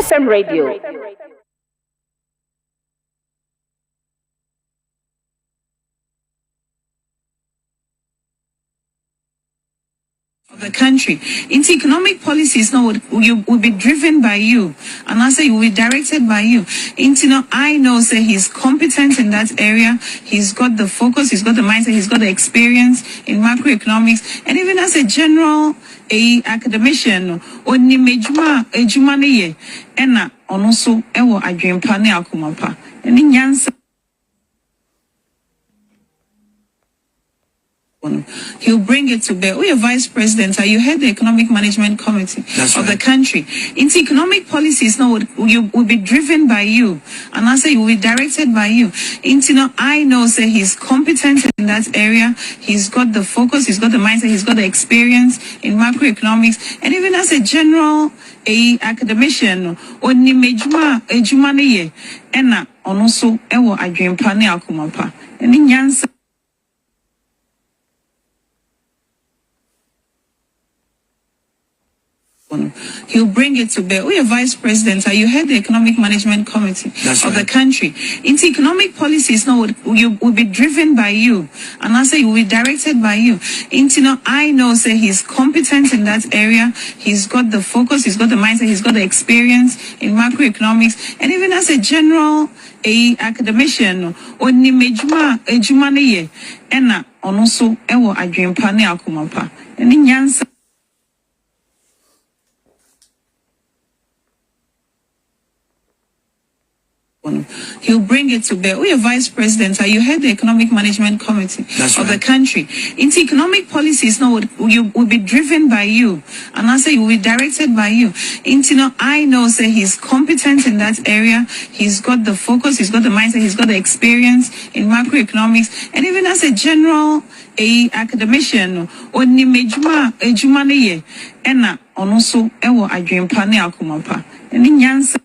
NFM Radio. The country. Into economic policies now will be driven by you, and I say will be directed by you. Into I know say he's competent in that area. He's got the focus, he's got the mindset, he's got the experience in macroeconomics, and even as a general academician oni mejuma ejuma ne ye ena ono so ewo adwempa ne akomapa eni nyansa. He'll bring it to bear. We are vice president. Are you head the economic management committee of the country? Into economic policies now will be driven by you, and I say will be directed by you. Into I know say he's competent in that area. He's got the focus, he's got the mindset, he's got the experience in macroeconomics, and even as a general academician oni mejuma ejuma ne ye ena ono so ewo adwempa ne akomapa eni nyansa. He'll bring it to bear. We are vice president. Are you head the economic management committee of the country? Into economic policies now will be driven by you, and I say will be directed by you. Into I know say he's competent in that area. He's got the focus, he's got the mindset, he's got the experience in macroeconomics, and even as a general academician oni mejuma ejuma ne ye ena ono so ewo adwempa ne akomapa eni nyansa. He'll bring it to bear. We are vice president. Are you head the economic management committee of the country? Into economic policies now will be driven by you, and I say will be directed by you. Into I know say he's competent in that area. He's got the focus, he's got the mindset, he's got the experience in macroeconomics, and even as a general academician oni mejuma ejuma ne ye ena ono so ewo adwempa ne akomapa eni nyansa.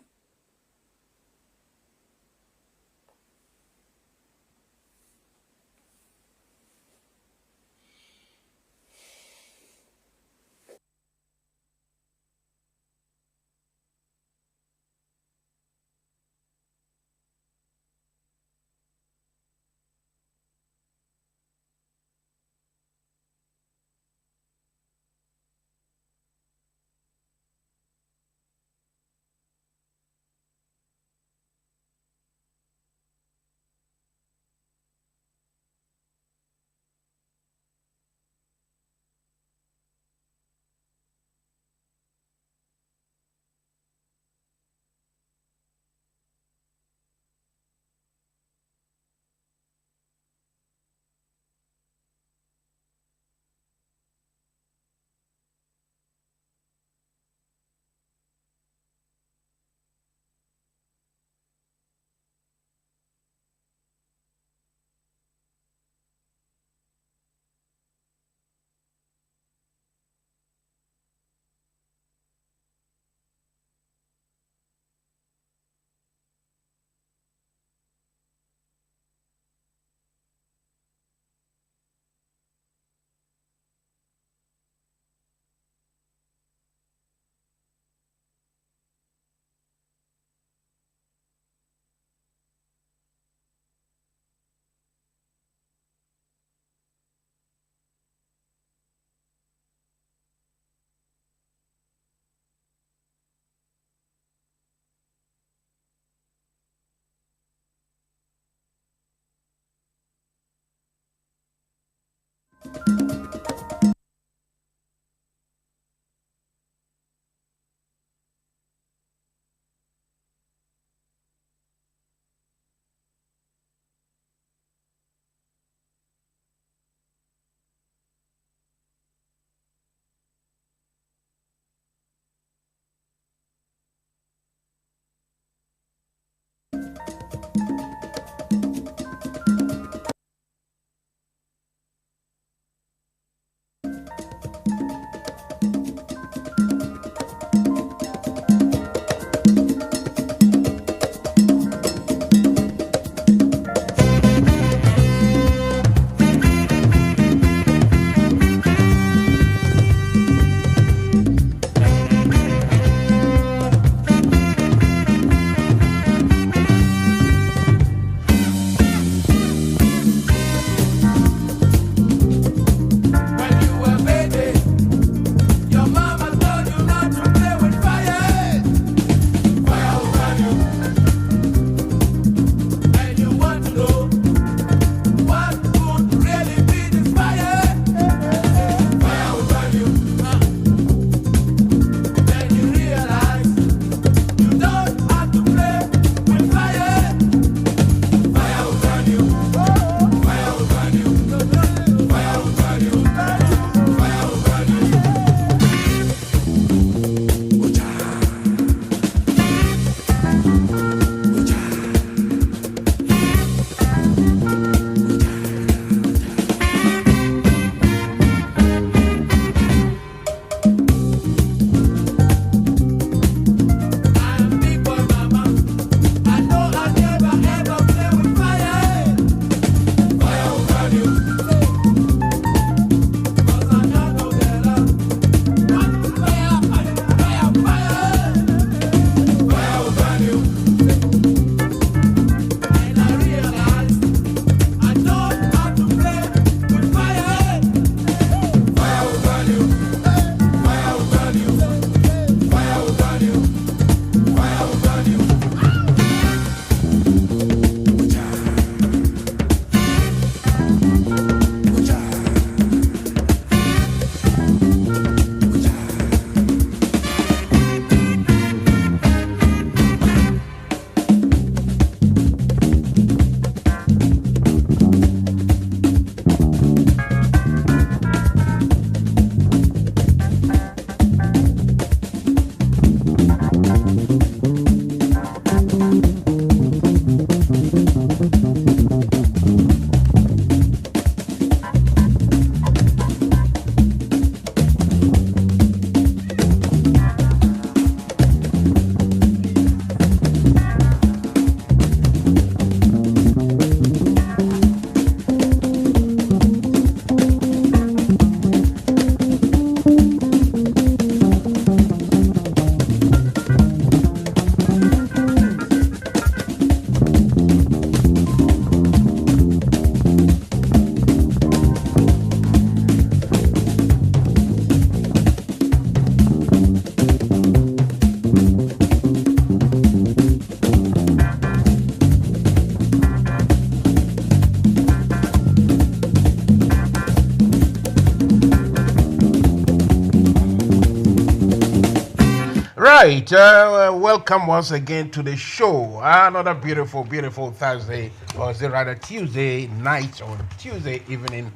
Right, welcome once again to the show. Another beautiful, beautiful Thursday, or is it rather Tuesday night or Tuesday evening.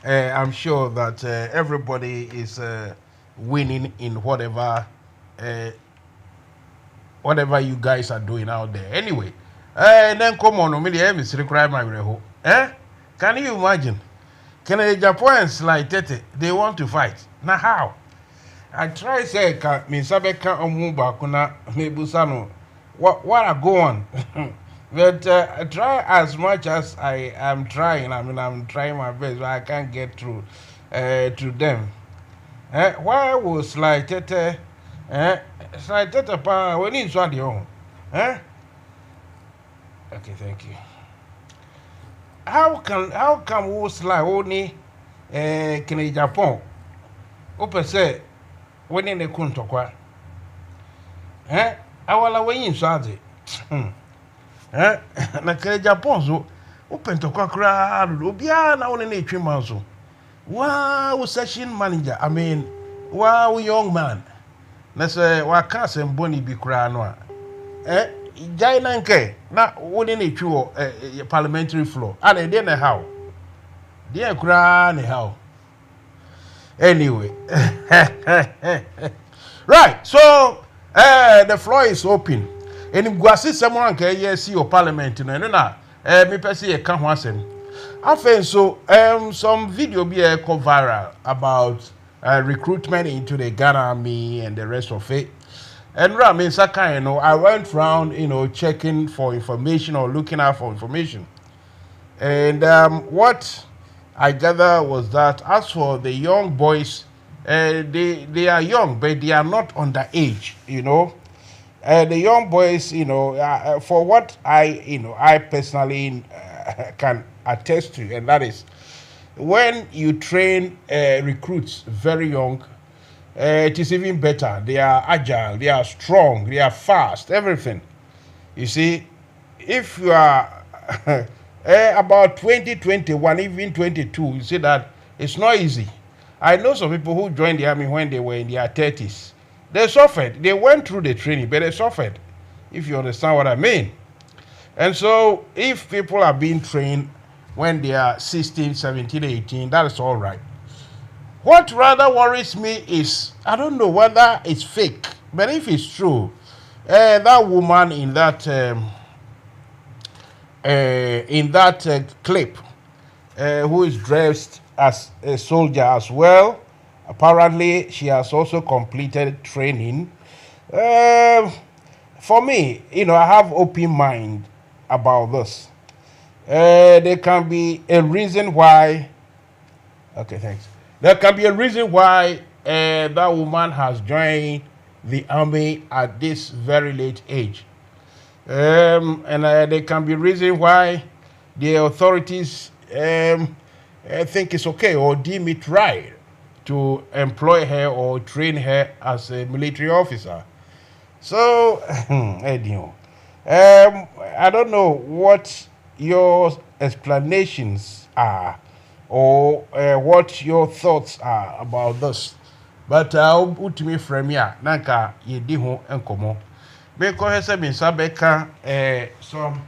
I'm sure that everybody is winning in whatever you guys are doing out there. Anyway, then come on, Mr. Crime, can you imagine? Can the Japanese like that? They want to fight. Now how? I try say Minsabeka Omuba kuna mebusano. What I go on? But I try as much as I am trying. I mean, I'm trying my best, but I can't get through to them. Why was like tete? Like tete pa when you saw the home? Okay, thank you. How can was like only can Japan? Open say. When in the Kuntokwa, awala when you saw it, like Japan, so open to crowd, Lubia, now in a 3 months. Wow, session manager, I mean, wow, young man. Let's say, what cast and bonny be crano. Giant now wouldn't it you parliamentary floor, and then how? Dear crown, how? Anyway, right. So the floor is open. And if you see someone can see your parliament, me person can't answer. I think so. Some video be go viral about recruitment into the Ghana Army and the rest of it. And I went around, checking for information or looking out for information. And what I gather was that as for the young boys, they are young, but they are not underage, The young boys, for what I personally can attest to, and that is when you train recruits very young, it is even better. They are agile, they are strong, they are fast, everything. You see, if you are about 20, 21, even 22, you see that it's not easy. I know some people who joined the army when they were in their 30s. They suffered. They went through the training, but they suffered, if you understand what I mean. And so if people are being trained when they are 16, 17, 18, that is all right. What rather worries me is, I don't know whether it's fake, but if it's true, that woman in that clip, who is dressed as a soldier as well. Apparently, she has also completed training. For me, I have open mind about this. There can be a reason why. Okay, thanks. There can be a reason why that woman has joined the army at this very late age. And there can be reason why the authorities think it's okay or deem it right to employ her or train her as a military officer. So, I don't know what your explanations are or what your thoughts are about this. But I'll put me from here. Nanka yediho enkomo. Because I mean, Sabeka, some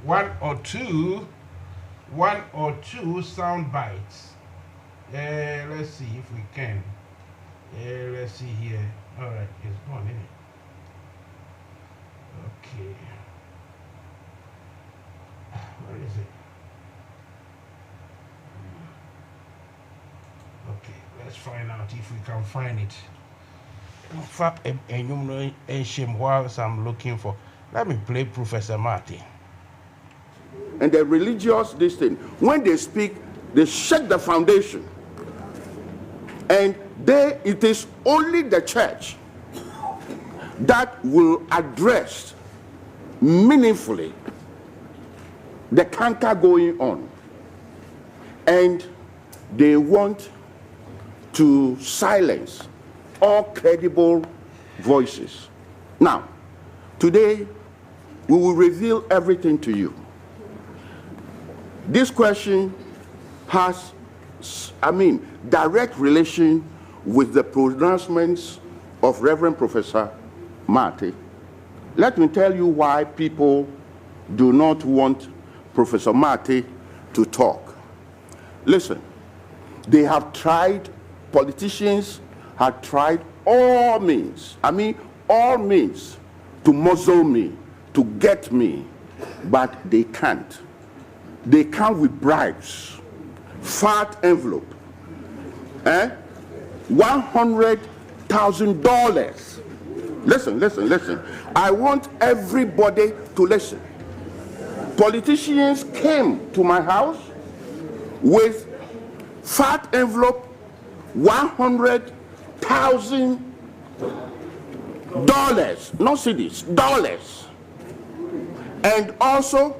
one or two sound bites. Let's see if we can. Let's see here. All right, it's gone, isn't it? Okay. Where is it? Okay, let's find out if we can find it. In fact, whilst I'm looking for, let me play Professor Martin. And the religious this thing, when they speak, they shake the foundation. And it is only the church that will address meaningfully the canker going on. And they want to silence all credible voices. Now, today, we will reveal everything to you. This question has, direct relation with the pronouncements of Reverend Professor Marty. Let me tell you why people do not want Professor Marty to talk. Listen, they have tried, politicians have tried all means, all means to muzzle me, to get me, but they can't. They come with bribes, fat envelope, $100,000. Listen. I want everybody to listen. Politicians came to my house with fat envelope, $100,000, not cedis, dollars, and also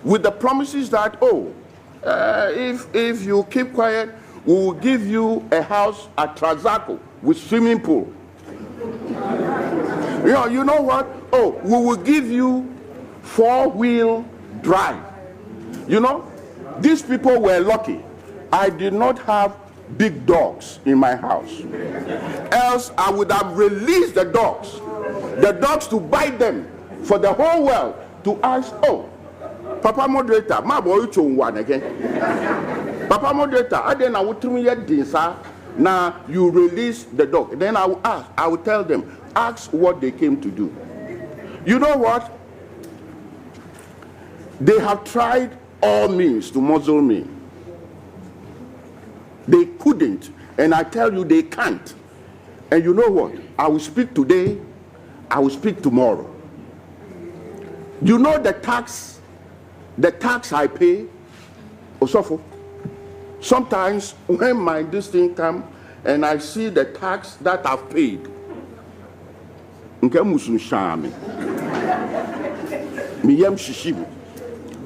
with the promises that if you keep quiet, we will give you a house at Trazaco with swimming pool. You know what? We will give you 4-wheel drive. These people were lucky. I did not have big dogs in my house. Else I would have released the dogs to bite them for the whole world to ask, Papa Moderator, my boy one again. Papa Moderator, I then I would tell me now you release the dog. Then I will tell them, ask what they came to do. You know what? They have tried all means to muzzle me. They couldn't, and I tell you they can't. And you know what? I will speak today, I will speak tomorrow. You know the tax I pay, Osofo. Sometimes when this thing come and I see the tax that I've paid,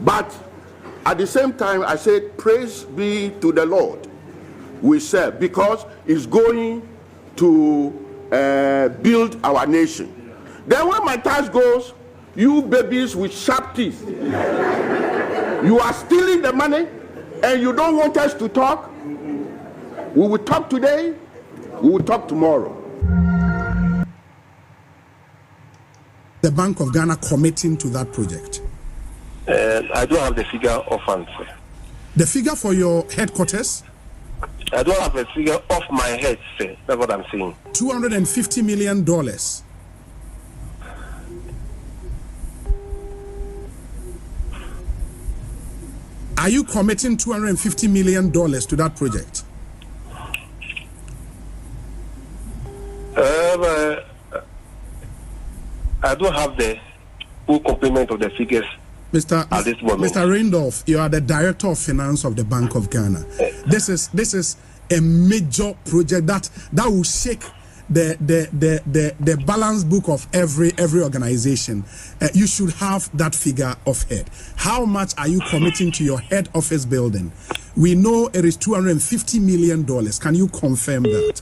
but at the same time I said, praise be to the Lord we serve, because it's going to build our nation. Then when my tax goes, you babies with sharp teeth, you are stealing the money and you don't want us to talk. We will talk today, we will talk tomorrow. The Bank of Ghana committing to that project? I don't have the figure offhand, sir. The figure for your headquarters? I don't have a figure off my head, sir. That's what I'm saying. $250 million. Are you committing $250 million to that project? I don't have the full complement of the figures at this moment. Mr. Randolph, you are the Director of Finance of the Bank of Ghana. This is a major project that will shake the balance book of every organization. You should have that figure of head. How much are you committing to your head office building? We know it is $250 million. Can you confirm that?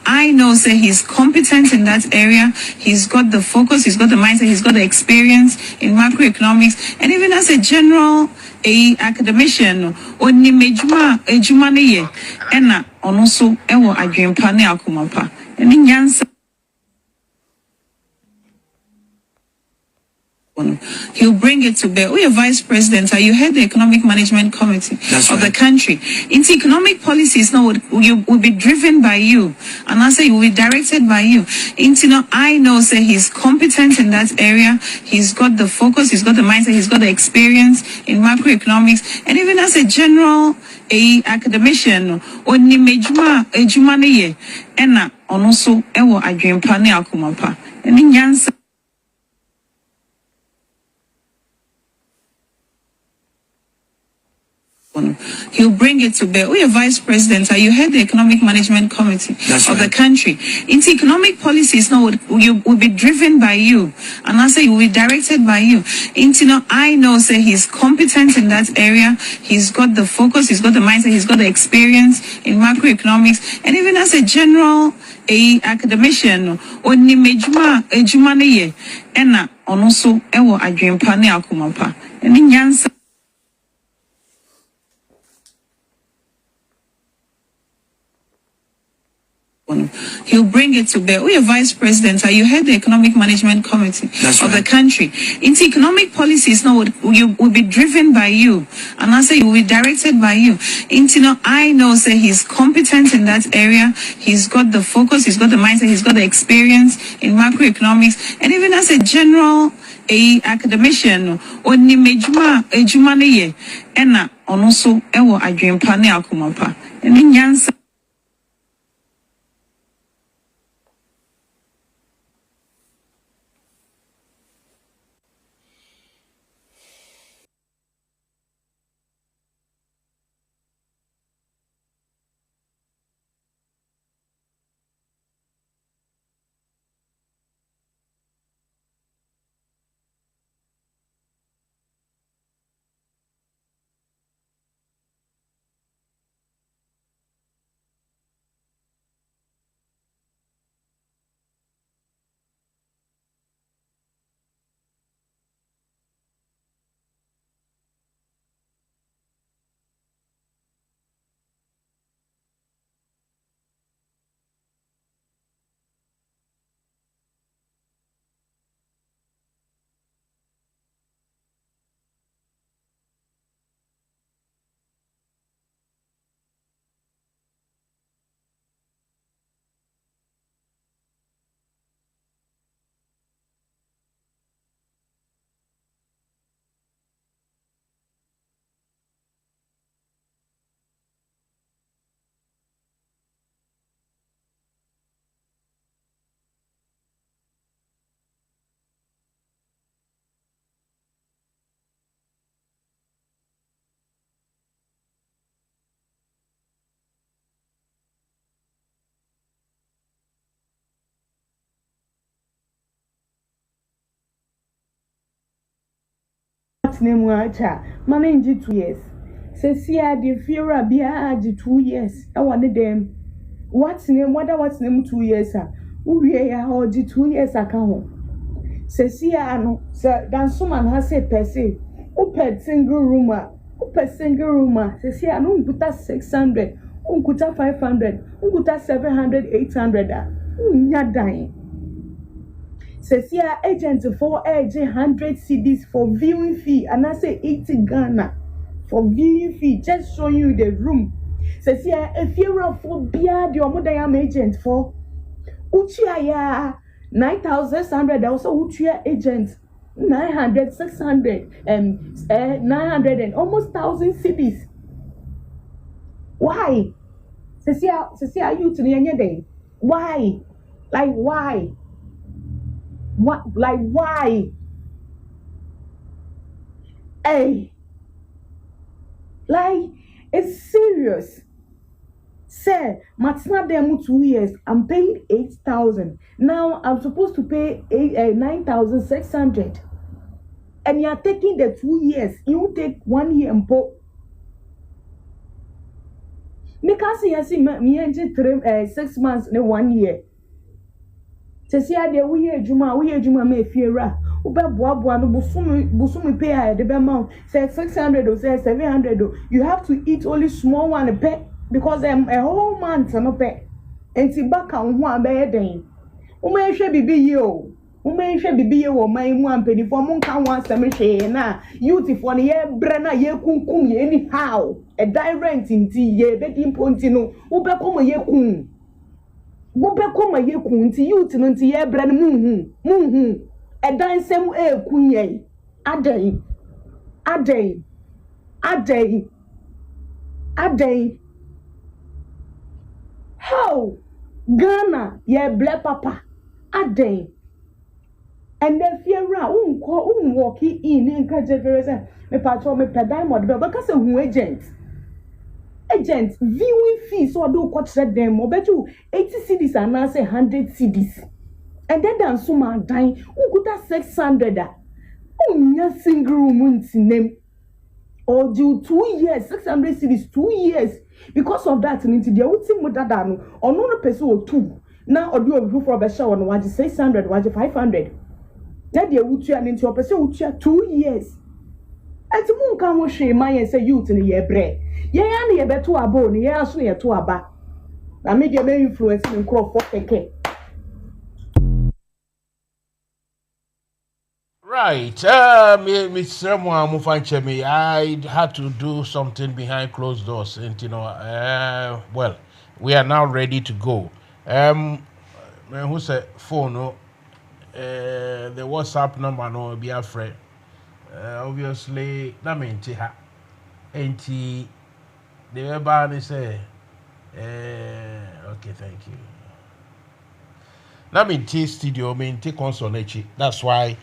I know say he's competent in that area. He's got the focus, he's got the mindset, he's got the experience in macroeconomics, and even as a general academician oni mejuma ejuma ne ye ena ono so ewo adwempa ne akomapa eni nyansa. He'll bring it to bear. We are vice president. You head the economic management committee of the country. Into economic policies now will be driven by you, and I say it will be directed by you. I know say he's competent in that area. He's got the focus, he's got the mindset, he's got the experience in macroeconomics, and even as a general academician oni mejuma ejuma ne ye ena ono so ewo adwempa ne akomapa eni nyansa. He'll bring it to bear. We are vice president. You head the economic management committee of the country. Into economic policies now will be driven by you, and I say it will be directed by you. I know say he's competent in that area. He's got the focus, he's got the mindset, he's got the experience in macroeconomics, and even as a general a academician no onni mejuma ejuma ne ye ena ono so ewo adwempa ne akomapa eni nyansa he'll bring it to bear. We are vice president. You head the economic management committee of the country. Into economic policies now will be driven by you, and I say it will be directed by you. Into I know say he's competent in that area. He's got the focus. He's got the mindset. He's got the experience in macroeconomics, and even as a general academician. Onni mejuma ejuma ne ye ena ono so ewo adwempa ne akomapa. Eni nyansa. Name wacha manage 2 years says here the fear be 2 years I want them what's name 2 years we are or 2 years account says here no sir dan someone has said per se open single room says here no unkuta 600 unkuta 500 unkuta 700 800 nya dying. Says here agents for 100 CDs for viewing fee, and I say 80 Ghana for viewing fee, just showing you the room. Says here if you're for beer, the Omodayam agent for Uchia 9,600, also Uchia agent 900, 600, 900 and almost 1,000 CDs. Why? Says here you to the end day. Why? Like why? What, like why? Hey, like it's serious. Say, Matsna demo 2 years. I'm paying 8,000. Now I'm supposed to pay 9,600. And you're taking the 2 years. You take 1 year and put. Because you see, me engine 6 months in 1 year. Says here the we juma me fiera. Ube boa no busumi pay the amount. Say 600 or say 700. You have to eat only small one pay because a whole month no pay. And si baka one be den. Ume hwe bibi yo. Ume hwe bibi yo my one penny for mon kan one sem hwe na. Youth for ne ye bre na ye kunkum ye anyhow. A direct inti ye be dimponti no. Ube komo ye kun. Bobe koma ye kunti youth no nti ye bra no muhu edan sem kunye adai how Ghana ye ble papa adai and the feara walk in nka jeverese me patro me pedai mod be because who agent viewing fees so do quote them or bet you 80 CDs and now say 100 CDs and then dan so man dying who could have 600 nya single room name or do 2 years 600 CDs 2 years because of that into the ultimate dada no or no person or two Now or do a roof for a show on 600, 500. That year would turn into a person 2 years. And the moon can wash my and say youth in a year bread. Ye only a bet to a bone, ye actually a to a back. I made your main influence in crop for a. Right, Mr. Mufanchemi, I had to do something behind closed doors, and well, we are now ready to go. Who said phone? No, the WhatsApp number no be afraid. Obviously, that means the everybody say, okay, thank you. That means studio, console. That's why.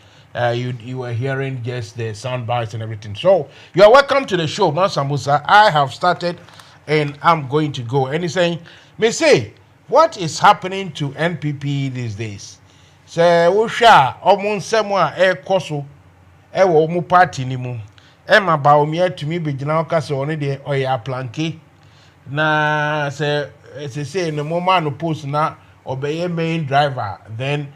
You were hearing just the sound bites and everything. So you are welcome to the show, Mansa Musa. I have started and I'm going to go. And he's saying, me say, what is happening to NPP these days? Say, Usha, Omun Semwa, Koso, Ewo Mu Party Nimu, Emma Baumia to me, Bijana Caso, only the Oya Planke. Na say, no moment no post na obey a main driver, then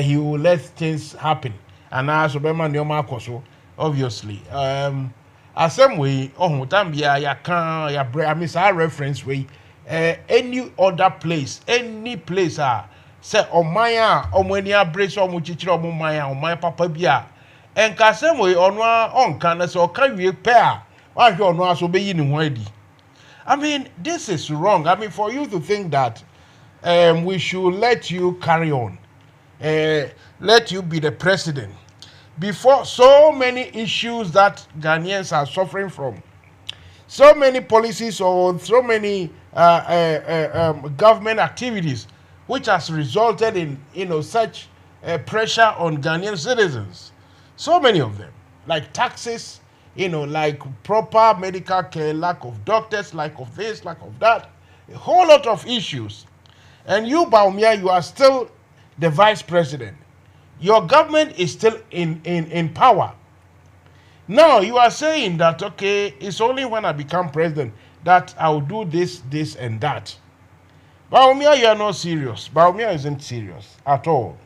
he will let things happen. And as Obama Nyoma Koso, obviously. Same way, Tambia, I miss our reference way. Any other place, any place, say, Maya, Omania brace or Muchicho, Maya, or my papa bia. And Casem way on canas or can we pair? Why you know, so be in ready. I mean, this is wrong. I mean, for you to think that we should let you carry on, let you be the president. Before so many issues that Ghanaians are suffering from, so many policies or so many government activities, which has resulted in such pressure on Ghanaian citizens. So many of them, like taxes, like proper medical care, lack of doctors, lack of this, lack of that, a whole lot of issues. And you, Baumia, you are still the vice president. Your government is still in power. Now you are saying that, okay, it's only when I become president that I'll do this, this, and that. Baumia, you are not serious. Baumia isn't serious at all.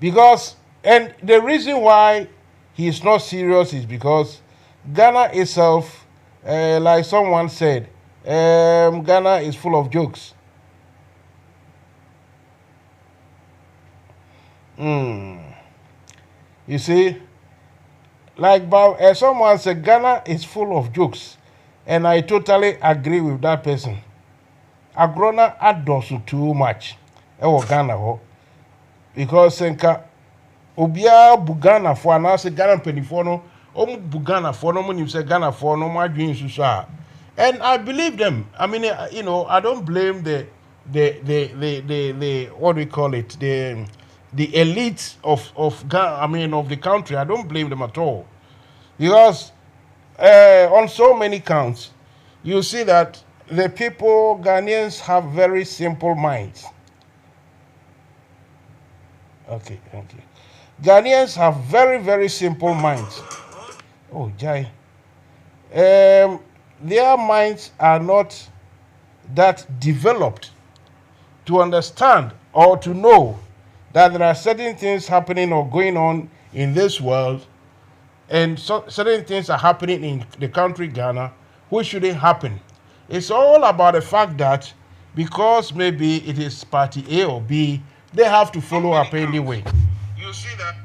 Because, and the reason why he is not serious is because Ghana itself, like someone said, Ghana is full of jokes. You see, like someone said, Ghana is full of jokes, and I totally agree with that person. Agrona adosu too much. Ghana because senka obia bugana for na se Ghana penifo no bugana for no money say Ghana for no ma dwin susa. And I believe them. I mean, I don't blame the what do we call it, the elites of the country. I don't blame them at all, because on so many counts, you see that the people, Ghanaians, have very simple minds. Okay, thank you. Ghanaians have very, very simple minds. Oh, Jai. Their minds are not that developed to understand or to know that there are certain things happening or going on in this world, and certain things are happening in the country Ghana which shouldn't happen. It's all about the fact that because maybe it is party A or B, they have to follow up anyway. You see that?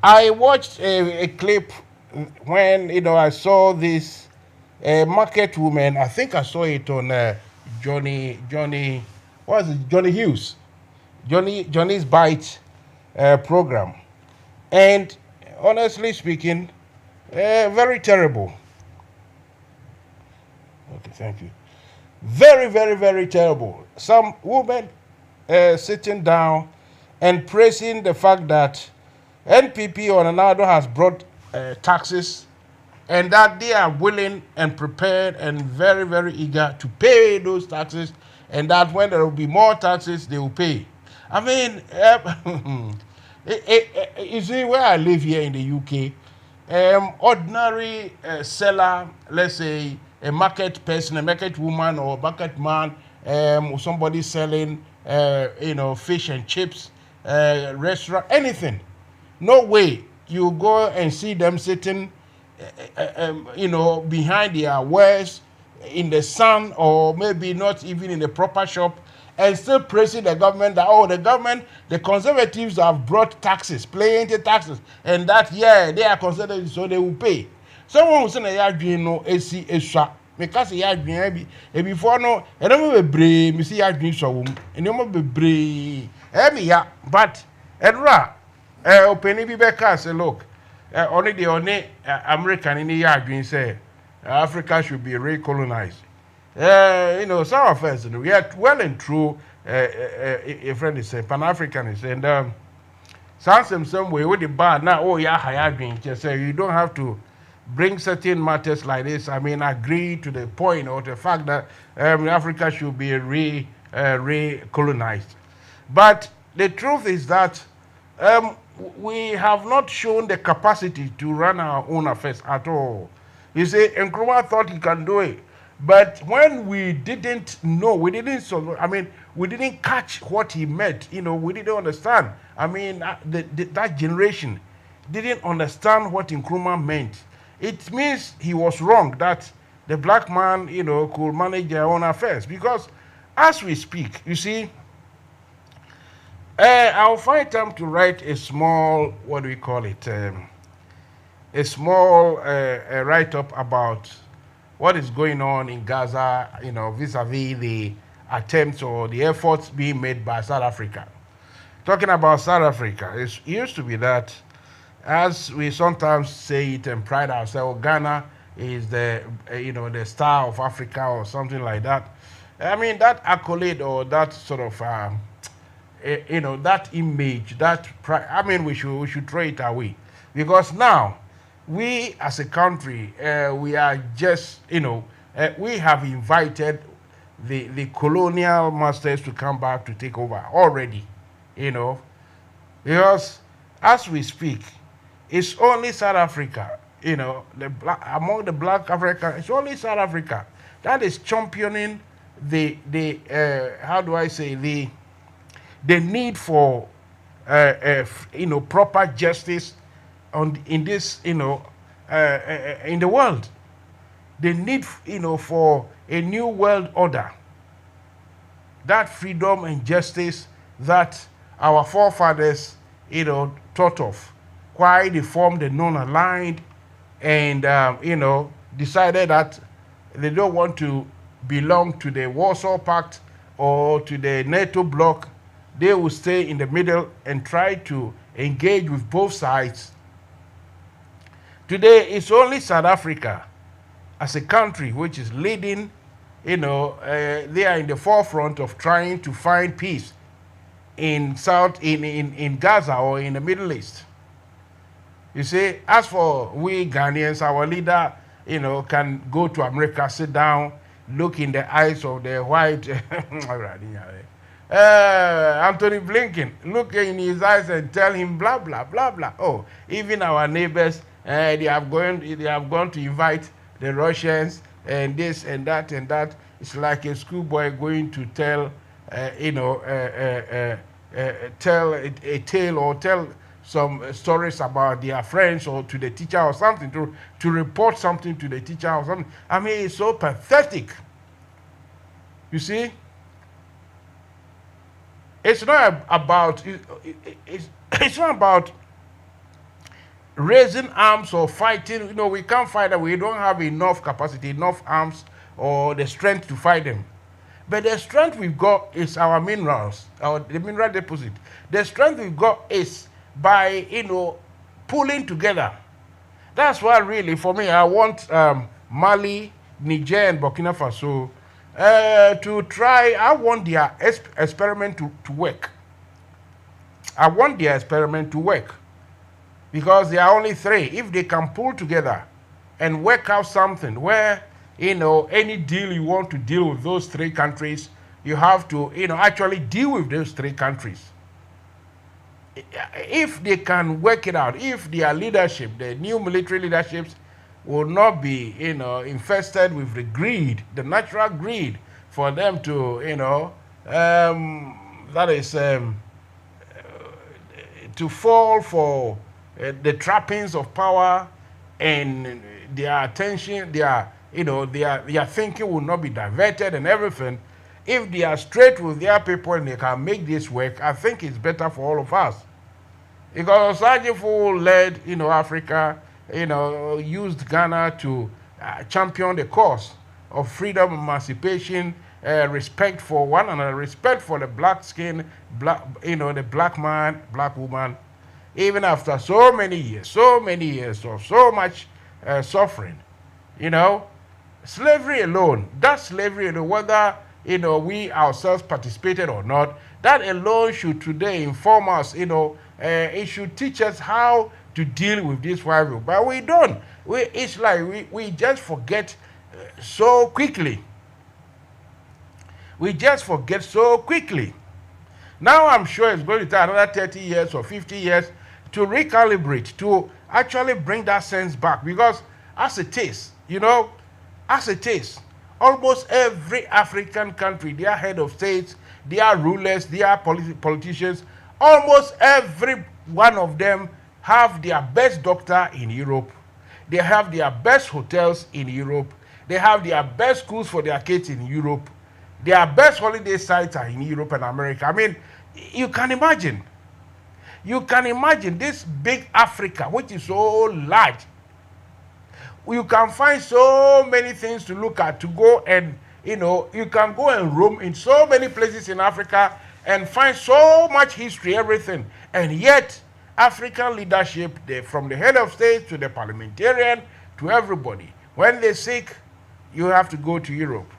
I watched a clip when I saw this market woman. I think I saw it on Johnny Hughes. Johnny's Bite program. And honestly speaking, very terrible. Okay, thank you. Very, very, very terrible. Some women sitting down and praising the fact that NPP or another has brought taxes, and that they are willing and prepared and very, very eager to pay those taxes, and that when there will be more taxes, they will pay. I mean, you see, where I live here in the UK, ordinary seller, let's say a market person, a market woman or a market man, somebody selling, fish and chips, restaurant, anything. No way you go and see them sitting, behind their wares in the sun, or maybe not even in the proper shop, and still praising the government that, the government, the conservatives have brought taxes, plenty taxes, and that, they are conservative, so they will pay. Someone who said, AC extra. Because he had been before no, and I'm a brave, Missy had been so, and I'm a brave. But Edra, Penny Becca say, look, only the only American in the yard say Africa should be recolonized. Some of us, we are well and true, a friend is saying, Pan African is saying, some way with the bar now, hired me, just say you don't have to bring certain matters like this. I mean, agree to the point or the fact that Africa should be recolonized. But the truth is that we have not shown the capacity to run our own affairs at all. You see, Nkrumah thought he can do it. But when we didn't know, we didn't catch what he meant. We didn't understand. I mean, that generation didn't understand what Nkrumah meant. It means he was wrong that the black man, could manage their own affairs. Because as we speak, you see, I'll find time to write a small, a small write-up about what is going on in Gaza, vis-a-vis the attempts or the efforts being made by South Africa. Talking about South Africa, it used to be that, as we sometimes say it and pride ourselves, Ghana is the star of Africa or something like that. I mean, that accolade or that sort of, that image, that pride, I mean, we should throw it away. Because now, we as a country, we are just, we have invited the colonial masters to come back to take over already, because as we speak, it's only South Africa, among the black Africans, it's only South Africa that is championing the need for, proper justice in this, in the world. The need, for a new world order. That freedom and justice that our forefathers, thought of. Why they formed the non-aligned and, decided that they don't want to belong to the Warsaw Pact or to the NATO bloc. They will stay in the middle and try to engage with both sides. Today, it's only South Africa as a country which is leading, they are in the forefront of trying to find peace in Gaza or in the Middle East. You see, as for we Ghanaians, our leader, can go to America, sit down, look in the eyes of the white Anthony Blinken, look in his eyes and tell him blah blah blah blah. Oh, even our neighbors, they have gone to invite the Russians and this and that and that. It's like a schoolboy going to tell, tell a tale or tell some stories about their friends or to the teacher or something, to report something to the teacher or something. I mean, it's so pathetic. You see? It's not about raising arms or fighting. We can't fight them. We don't have enough capacity, enough arms or the strength to fight them. But the strength we've got is our minerals, the mineral deposit. The strength we've got is by, pulling together. That's why really, for me, I want Mali, Niger, and Burkina Faso to try. I want their experiment to work. I want their experiment to work. Because there are only three. If they can pull together and work out something where, any deal you want to deal with those three countries, you have to, actually deal with those three countries. If they can work it out, if their leadership, the new military leaderships, will not be, infested with the greed, the natural greed for them to, that is to fall for the trappings of power, and their attention, their thinking will not be diverted and everything. If they are straight with their people and they can make this work, I think it's better for all of us. Because Osajifo led, Africa, used Ghana to champion the cause of freedom, emancipation, respect for one another, respect for the black skin, the black man, black woman. Even after so many years of so much suffering, slavery alone, whether we ourselves participated or not, that alone should today inform us, it should teach us how to deal with this rival. But we don't. It's like we just forget so quickly. We just forget so quickly. Now I'm sure it's going to take another 30 years or 50 years to recalibrate, to actually bring that sense back. Because as it is, almost every African country, their head of states, their rulers, their politicians, almost every one of them have their best doctor in Europe. They have their best hotels in Europe. They have their best schools for their kids in Europe. Their best holiday sites are in Europe and America. I mean, you can imagine this big Africa, which is so large. You can find so many things to look at, to go and, you can go and roam in so many places in Africa and find so much history, everything. And yet, African leadership, from the head of state to the parliamentarian to everybody, when they're sick, you have to go to Europe.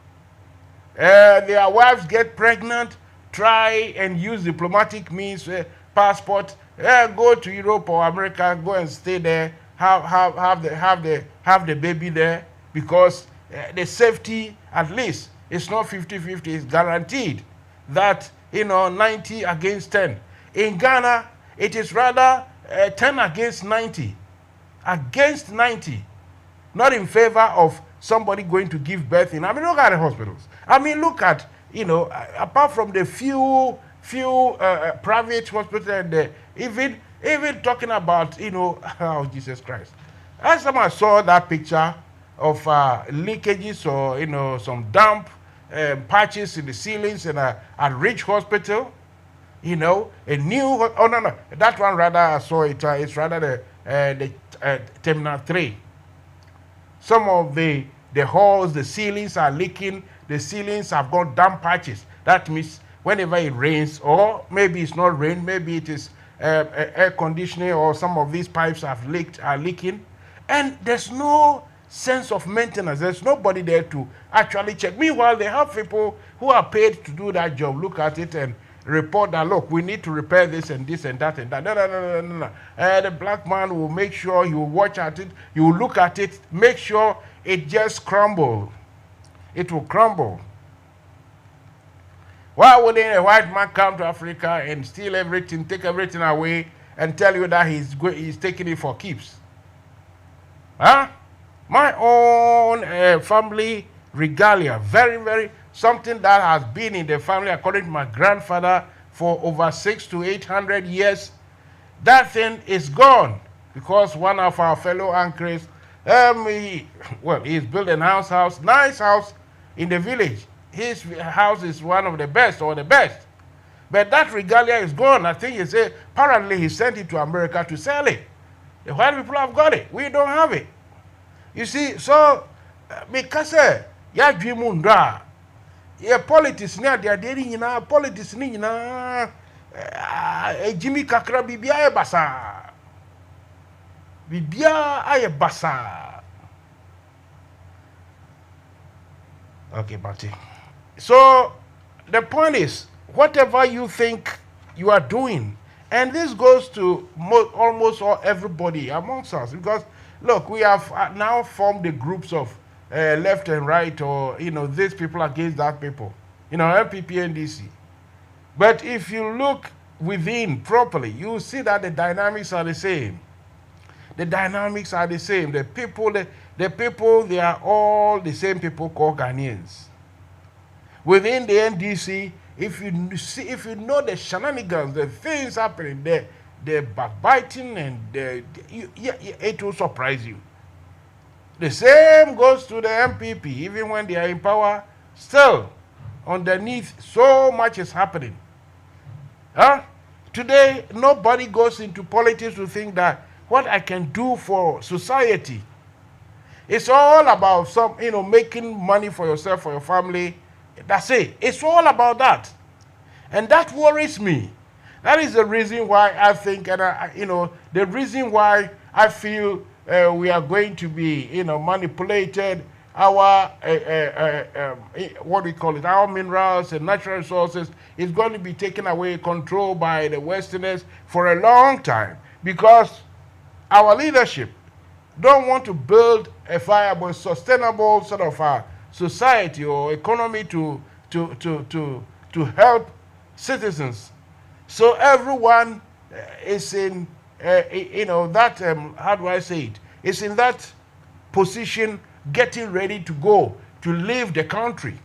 Their wives get pregnant, try and use diplomatic means, passport, go to Europe or America, go and stay there, have the baby there, because the safety, at least, it's not 50-50, it's guaranteed that, 90 against 10. In Ghana, it is rather 10 against 90. Against 90. Not in favor of somebody going to give birth in. Look at the hospitals. Look at, apart from the few private hospitals, and even talking about, oh, Jesus Christ. Last time I saw that picture of leakages or, some damp patches in the ceilings in a Ridge Hospital, a new, that one rather I saw it, it's rather the Terminal 3. Some of the halls, the ceilings are leaking, the ceilings have got damp patches. That means whenever it rains, or maybe it's not rain, maybe it is air conditioning, or some of these pipes are leaking, and there's no sense of maintenance. There's nobody there to actually check. Meanwhile, they have people who are paid to do that job, look at it and report that, look, we need to repair this and this and that and that. No. The black man will make sure, he will watch at it, he will look at it, make sure it just crumbles. It will crumble. Why would a white man come to Africa and steal everything, take everything away, and tell you that he's taking it for keeps? Huh? My own family regalia, very, very, something that has been in the family, according to my grandfather, for over 600 to 800 years. That thing is gone because one of our fellow uncles, he's built a nice house in the village. His house is one of the best, or the best. But that regalia is gone. I think apparently he sent it to America to sell it. The white people have got it. We don't have it. You see, so because ya dwimundra, ya politics ni ade ade ni na politics ni na Jimmy kakra bibia e basa. Bibia aye basa. Okay, Marty. So the point is, whatever you think you are doing, and this goes to almost everybody amongst us, because look, we have now formed the groups of left and right, or these people against that people, MPP and DC. But if you look within properly, you see that the dynamics are the same. The dynamics are the same. The people, they are all the same people called Ghanaians. within the NDC, if you know the shenanigans, the things happening there, the backbiting and it will surprise you. The same goes to the MPP, even when they are in power, still underneath so much is happening. Today, nobody goes into politics to think that what I can do for society. It's all about making money for yourself, for your family. That's it. It's all about that. And that worries me. That is the reason why I think, and the reason why I feel we are going to be, manipulated. Our, what do we call it, our minerals and natural resources is going to be taken away, controlled by the Westerners for a long time, because our leadership don't want to build a viable, sustainable sort of society or economy to help citizens. So everyone is in, that, how do I say it? Is in that position, getting ready to go, to leave the country.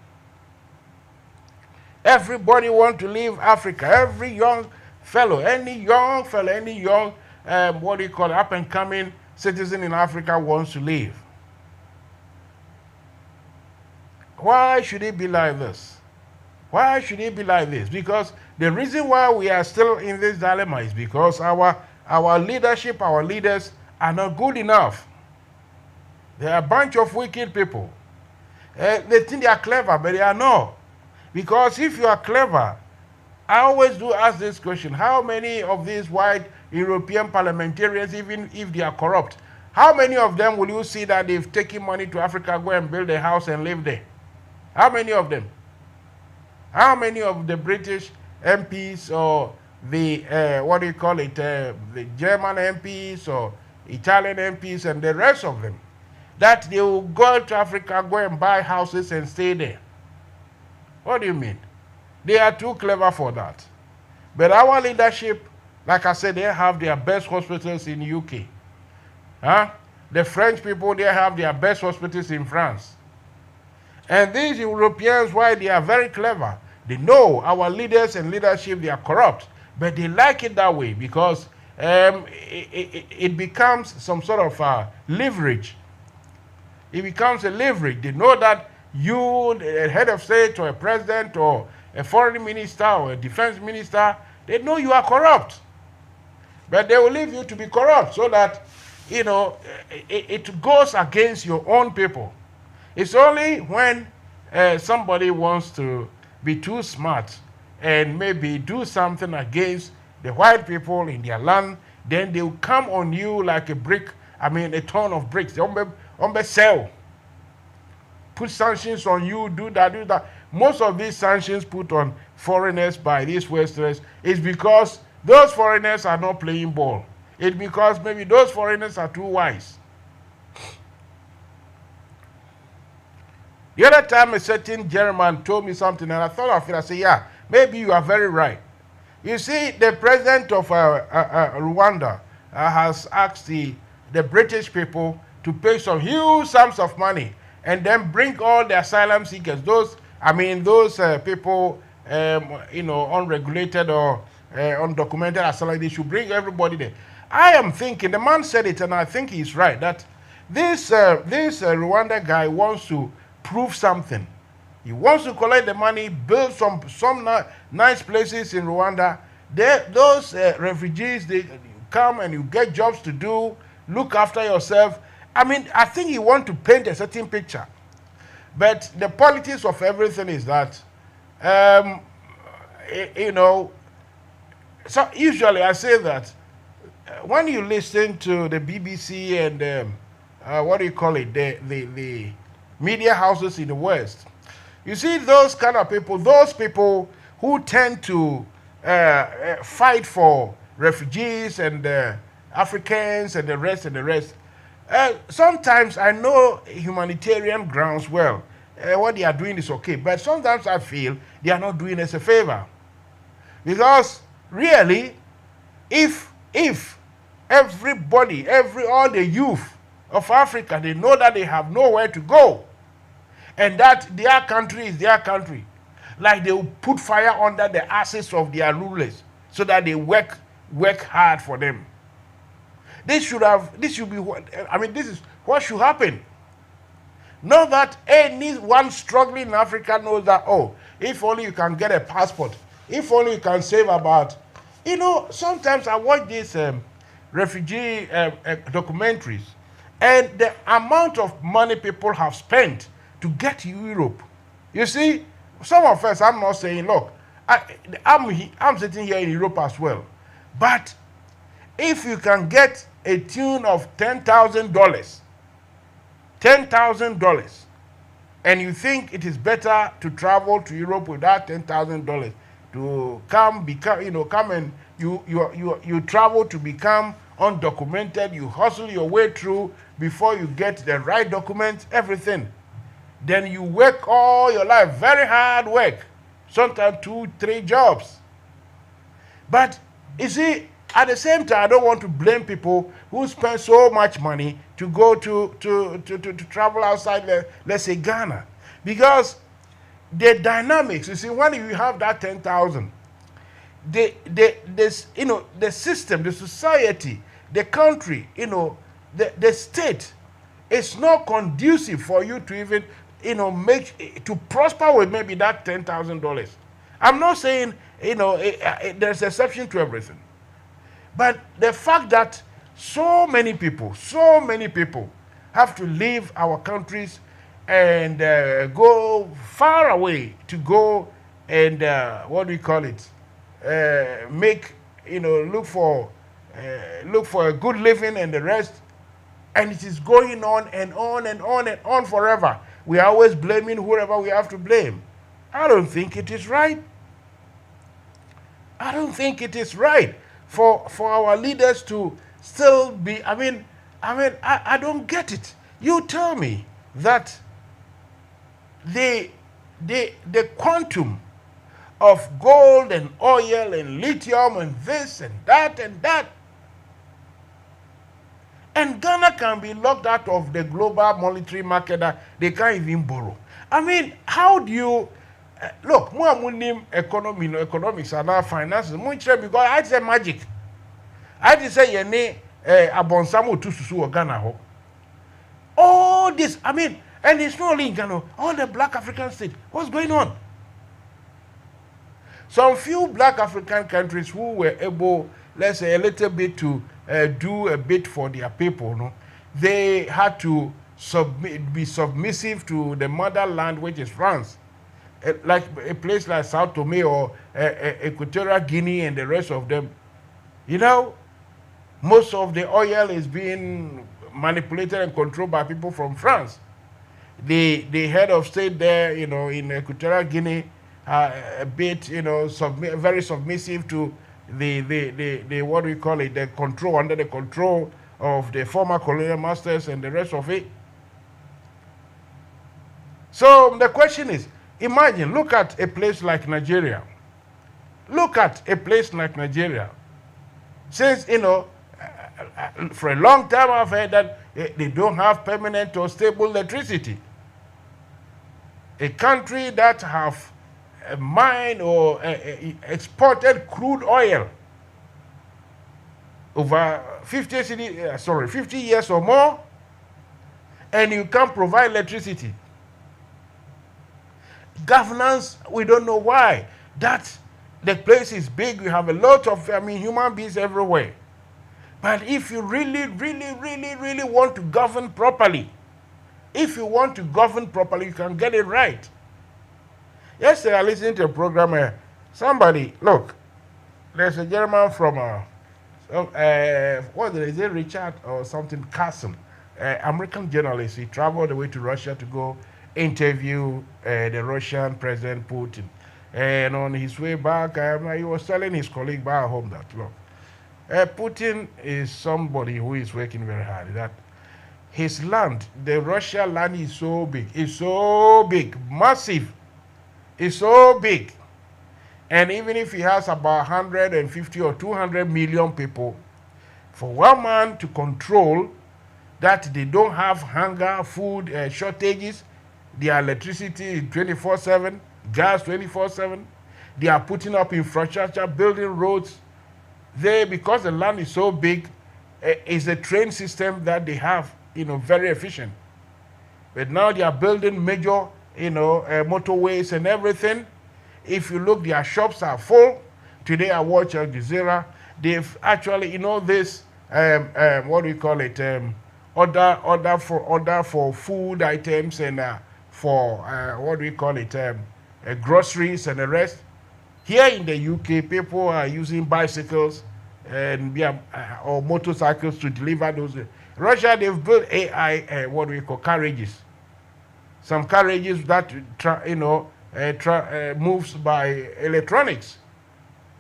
Everybody wants to leave Africa. Every young fellow, any young, what do you call it, up and coming citizen in Africa wants to leave. Why should it be like this? Why should it be like this? Because the reason why we are still in this dilemma is because our leadership, our leaders are not good enough. They are a bunch of wicked people. They think they are clever, but they are not. Because if you are clever, I always do ask this question: how many of these white European parliamentarians, even if they are corrupt, how many of them will you see that they've taken money to Africa, go and build a house and live there? How many of them? How many of the British MPs or the, the German MPs or Italian MPs and the rest of them, that they will go to Africa, go and buy houses and stay there? What do you mean? They are too clever for that. But our leadership, like I said, they have their best hospitals in the UK. The French people, they have their best hospitals in France. And these Europeans, why they are very clever, they know our leaders and leadership, they are corrupt, but they like it that way because it becomes some sort of leverage. It becomes a leverage. They know that you, a head of state or a president or a foreign minister or a defense minister, they know you are corrupt. But they will leave you to be corrupt so that, it goes against your own people. It's only when somebody wants to be too smart and maybe do something against the white people in their land, then they will come on you like a ton of bricks. They sell. Put sanctions on you, do that. Most of these sanctions put on foreigners by these Westerners is because those foreigners are not playing ball. It's because maybe those foreigners are too wise. The other time a certain German told me something and I thought of it. I said, yeah, maybe you are very right. You see, the president of Rwanda has asked the British people to pay some huge sums of money and then bring all the asylum seekers, those people, unregulated or undocumented asylum, they should bring everybody there. I am thinking, the man said it and I think he's right, that this Rwanda guy wants to prove something. He wants to collect the money, build some nice places in Rwanda. Those refugees, they come and you get jobs to do, look after yourself. I think he wants to paint a certain picture. But the politics of everything is that, so usually I say that when you listen to the BBC and the media houses in the West, you see those kind of people, those people who tend to fight for refugees and Africans and the rest. Sometimes I know humanitarian grounds well. What they are doing is okay, but sometimes I feel they are not doing us a favor. Because really, if everybody, all the youth of Africa, they know that they have nowhere to go, and that their country is their country, like they will put fire under the asses of their rulers so that they work hard for them. This should be what, I mean, this is what should happen. Not that anyone struggling in Africa knows that, oh, if only you can get a passport, if only you can save about, sometimes I watch these refugee documentaries, and the amount of money people have spent to get to Europe. You see, some of us, I'm not saying, look, I'm sitting here in Europe as well. But if you can get a tune of $10,000, and you think it is better to travel to Europe with that $10,000 to come and you travel to become undocumented, you hustle your way through before you get the right documents, everything. Then you work all your life, very hard work, sometimes 2-3 jobs. But you see, at the same time, I don't want to blame people who spend so much money to go to travel outside, let's say Ghana, because the dynamics. You see, when you have that 10,000, the system, the society, the country, the state, it's not conducive for you to even to prosper with maybe that $10,000. I'm not saying there's exception to everything. But the fact that so many people have to leave our countries and go far away to go and look for a good living and the rest, and it is going on and on and on and on forever. We are always blaming whoever we have to blame. I don't think it is right. I don't think it is right for our leaders to still be, I don't get it. You tell me that the quantum of gold and oil and lithium and this and that, and Ghana can be locked out of the global monetary market that they can't even borrow. How do you look, more economics and our finances, because I say magic. I just say abonsamo to susu Ghana. All this, and it's not only in Ghana, all the black African states. What's going on? Some few black African countries who were able, let's say, a little bit to do a bit for their people, they had to be submissive to the motherland, which is France. Like a place like Sao Tome or Equatorial Guinea and the rest of them, most of the oil is being manipulated and controlled by people from France. The head of state there, in Equatorial Guinea, a bit, very submissive to the what we call it, the control, under the control of the former colonial masters and the rest of it. So the question is, imagine, look at a place like Nigeria. Look at a place like Nigeria. Since, for a long time I've heard that they don't have permanent or stable electricity. A country that have mined or exported crude oil over 50 years or more, and you can't provide electricity. Governance, we don't know why. That the place is big, we have a lot of human beings everywhere. But if you really want to govern properly, you can get it right. Yesterday I listened to a program, somebody, look, there's a gentleman from, Richard or something, Carson, American journalist. He traveled away to Russia to go interview the Russian President Putin. And on his way back, he was telling his colleague back home that, look, Putin is somebody who is working very hard. That his land, the Russian land is so big, massive. It's so big. And even if he has about 150 or 200 million people, for one man to control that they don't have hunger, food, shortages, their electricity is 24/7, gas 24/7. They are putting up infrastructure, building roads. Because the land is so big, it's a train system that they have, very efficient. But now they are building major, motorways and everything. If you look, their shops are full. Today I watched Al Jazeera. They've actually, this, what do you call it? Order for food items and for what do we call it? Groceries and the rest. Here in the UK, people are using bicycles and or motorcycles to deliver those. Russia, they've built AI, what do we call carriages. Some carriages that moves by electronics,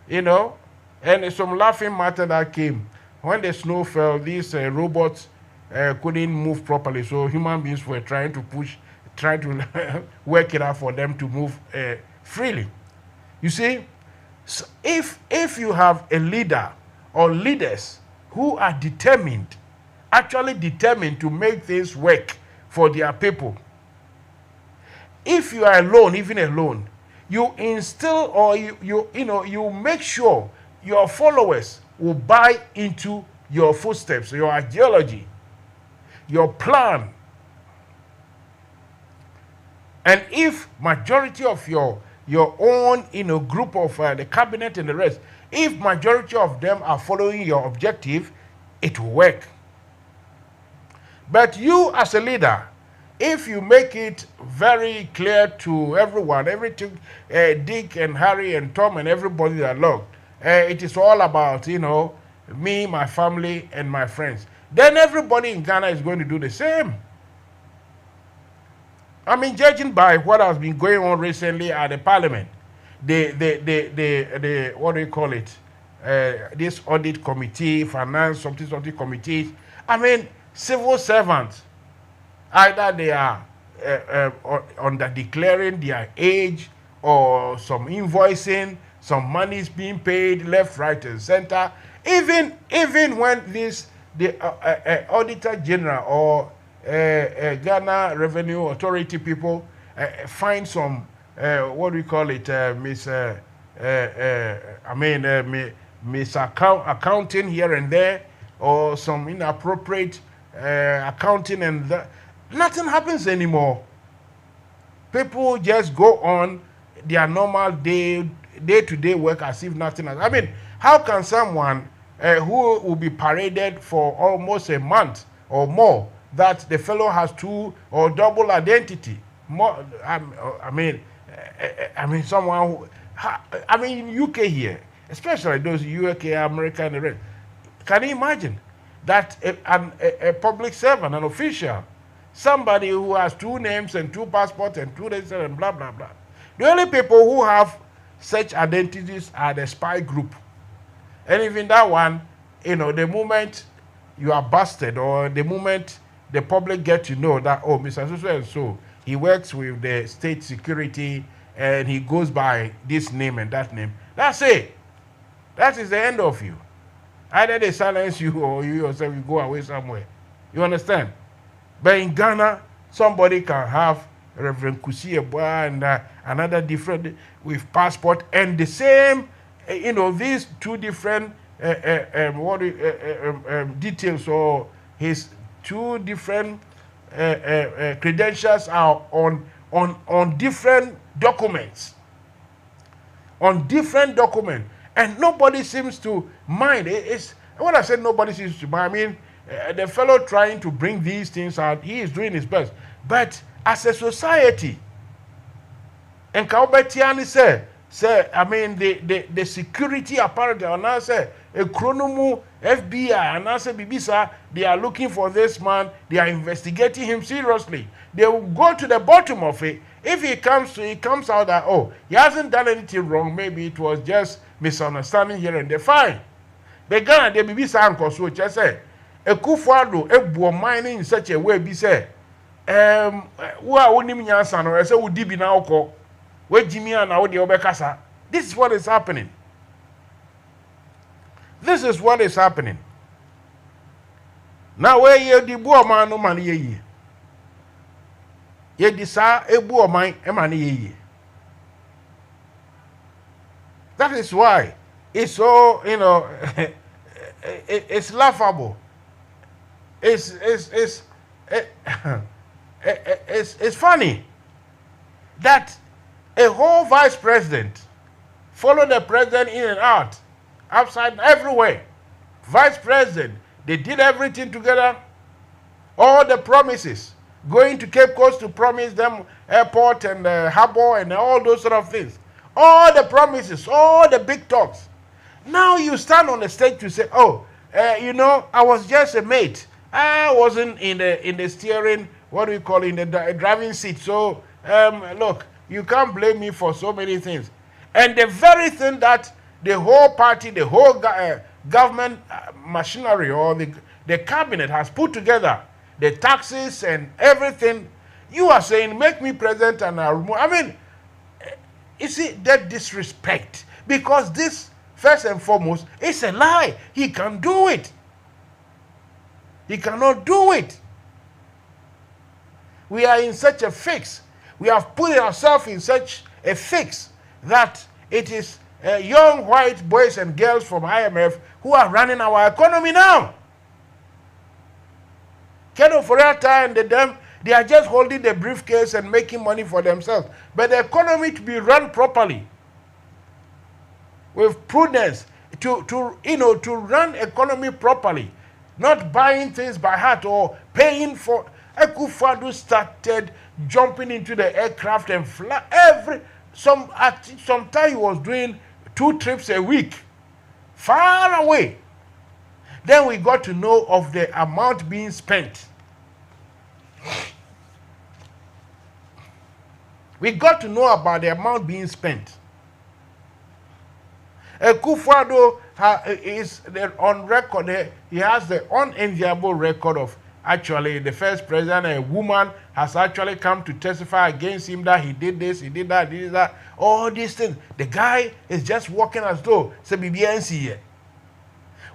And some laughing matter that came when the snow fell. These robots couldn't move properly, so human beings were trying to work it out for them to move freely. You see, so if you have a leader or leaders who are actually determined to make things work for their people, if you are alone, even alone, you instill or you make sure your followers will buy into your footsteps, your ideology, your plan. And if majority of your own group of the cabinet and the rest, if majority of them are following your objective, it will work. But you as a leader, if you make it very clear to everyone, everything, Dick and Harry and Tom and everybody that look, it is all about, me, my family, and my friends, then everybody in Ghana is going to do the same. I mean, judging by what has been going on recently at the parliament, the what do you call it? This audit committee, finance, something committees. I mean, civil servants, either they are under declaring their age or some invoicing, some money is being paid left, right, and center. Even when the Auditor General or Ghana Revenue Authority people find some what do we call it, accounting here and there, or some inappropriate accounting, and nothing happens anymore. People just go on their normal day-to-day work as if nothing has. I mean, how can someone who will be paraded for almost a month or more, that the fellow has two or double identity? More, someone who, in UK here, especially those UK, America, and the rest, can you imagine that a public servant, an official, somebody who has two names and two passports and two this and blah, blah, blah. The only people who have such identities are the spy group. And even that one, the moment you are busted, or the moment the public get to know that, oh, Mr. So he works with the state security and he goes by this name and that name, that's it. That is the end of you. Either they silence you or you yourself, you go away somewhere. You understand? But in Ghana, somebody can have Reverend Kusi Eboa and another different with passport, and the same, these two different details, or his two different credentials are on different documents. On different documents. And nobody seems to mind. When I said nobody seems to mind, I mean, the fellow trying to bring these things out, he is doing his best. But as a society, and Kaubetiani said, the security apparatus, and I say, a chronomu, FBI, and I say, Bibisa, they are looking for this man, they are investigating him seriously. They will go to the bottom of it. If he comes out that, oh, he hasn't done anything wrong, maybe it was just misunderstanding here and there, fine. The Ghana, they be saying, which I say, a Kufuado, a buo mining in such a way, be say, who are only Yansan, or I say, would be now call, where Jimmy and Audi Obekasa. This is what is happening. This is what is happening. Now, where you the buo man, no money ye. Ye desire a buo mine, a money ye. That is why it's so, it's laughable. It's it's funny that a whole vice president follow the president in and out, outside, everywhere. Vice president, they did everything together. All the promises, going to Cape Coast to promise them airport and harbor and all those sort of things. All the promises, all the big talks. Now you stand on the stage to say, oh, I was just a mate. I wasn't in the steering, what do you call it, in the driving seat. So, look, you can't blame me for so many things. And the very thing that the whole party, the whole government machinery or the cabinet has put together, the taxes and everything, you are saying, make me president and I'll remove. I mean, you see, that disrespect. Because this, first and foremost, is a lie. He can't do it. He cannot do it. We are in such a fix. We have put ourselves in such a fix that it is young white boys and girls from IMF who are running our economy now. Keno Forata and them, they are just holding the briefcase and making money for themselves. But the economy to be run properly, with prudence, to run economy properly, not buying things by heart or paying for. Akufo-Addo started jumping into the aircraft and fly some time he was doing 2 trips a week, far away. Then we got to know of the amount being spent. We got to know about the amount being spent. Akufo-Addo is on record. He has the unenviable record of actually the first president, a woman, has actually come to testify against him that he did this, he did that, he did that. All these things. The guy is just walking as though say BBNC here.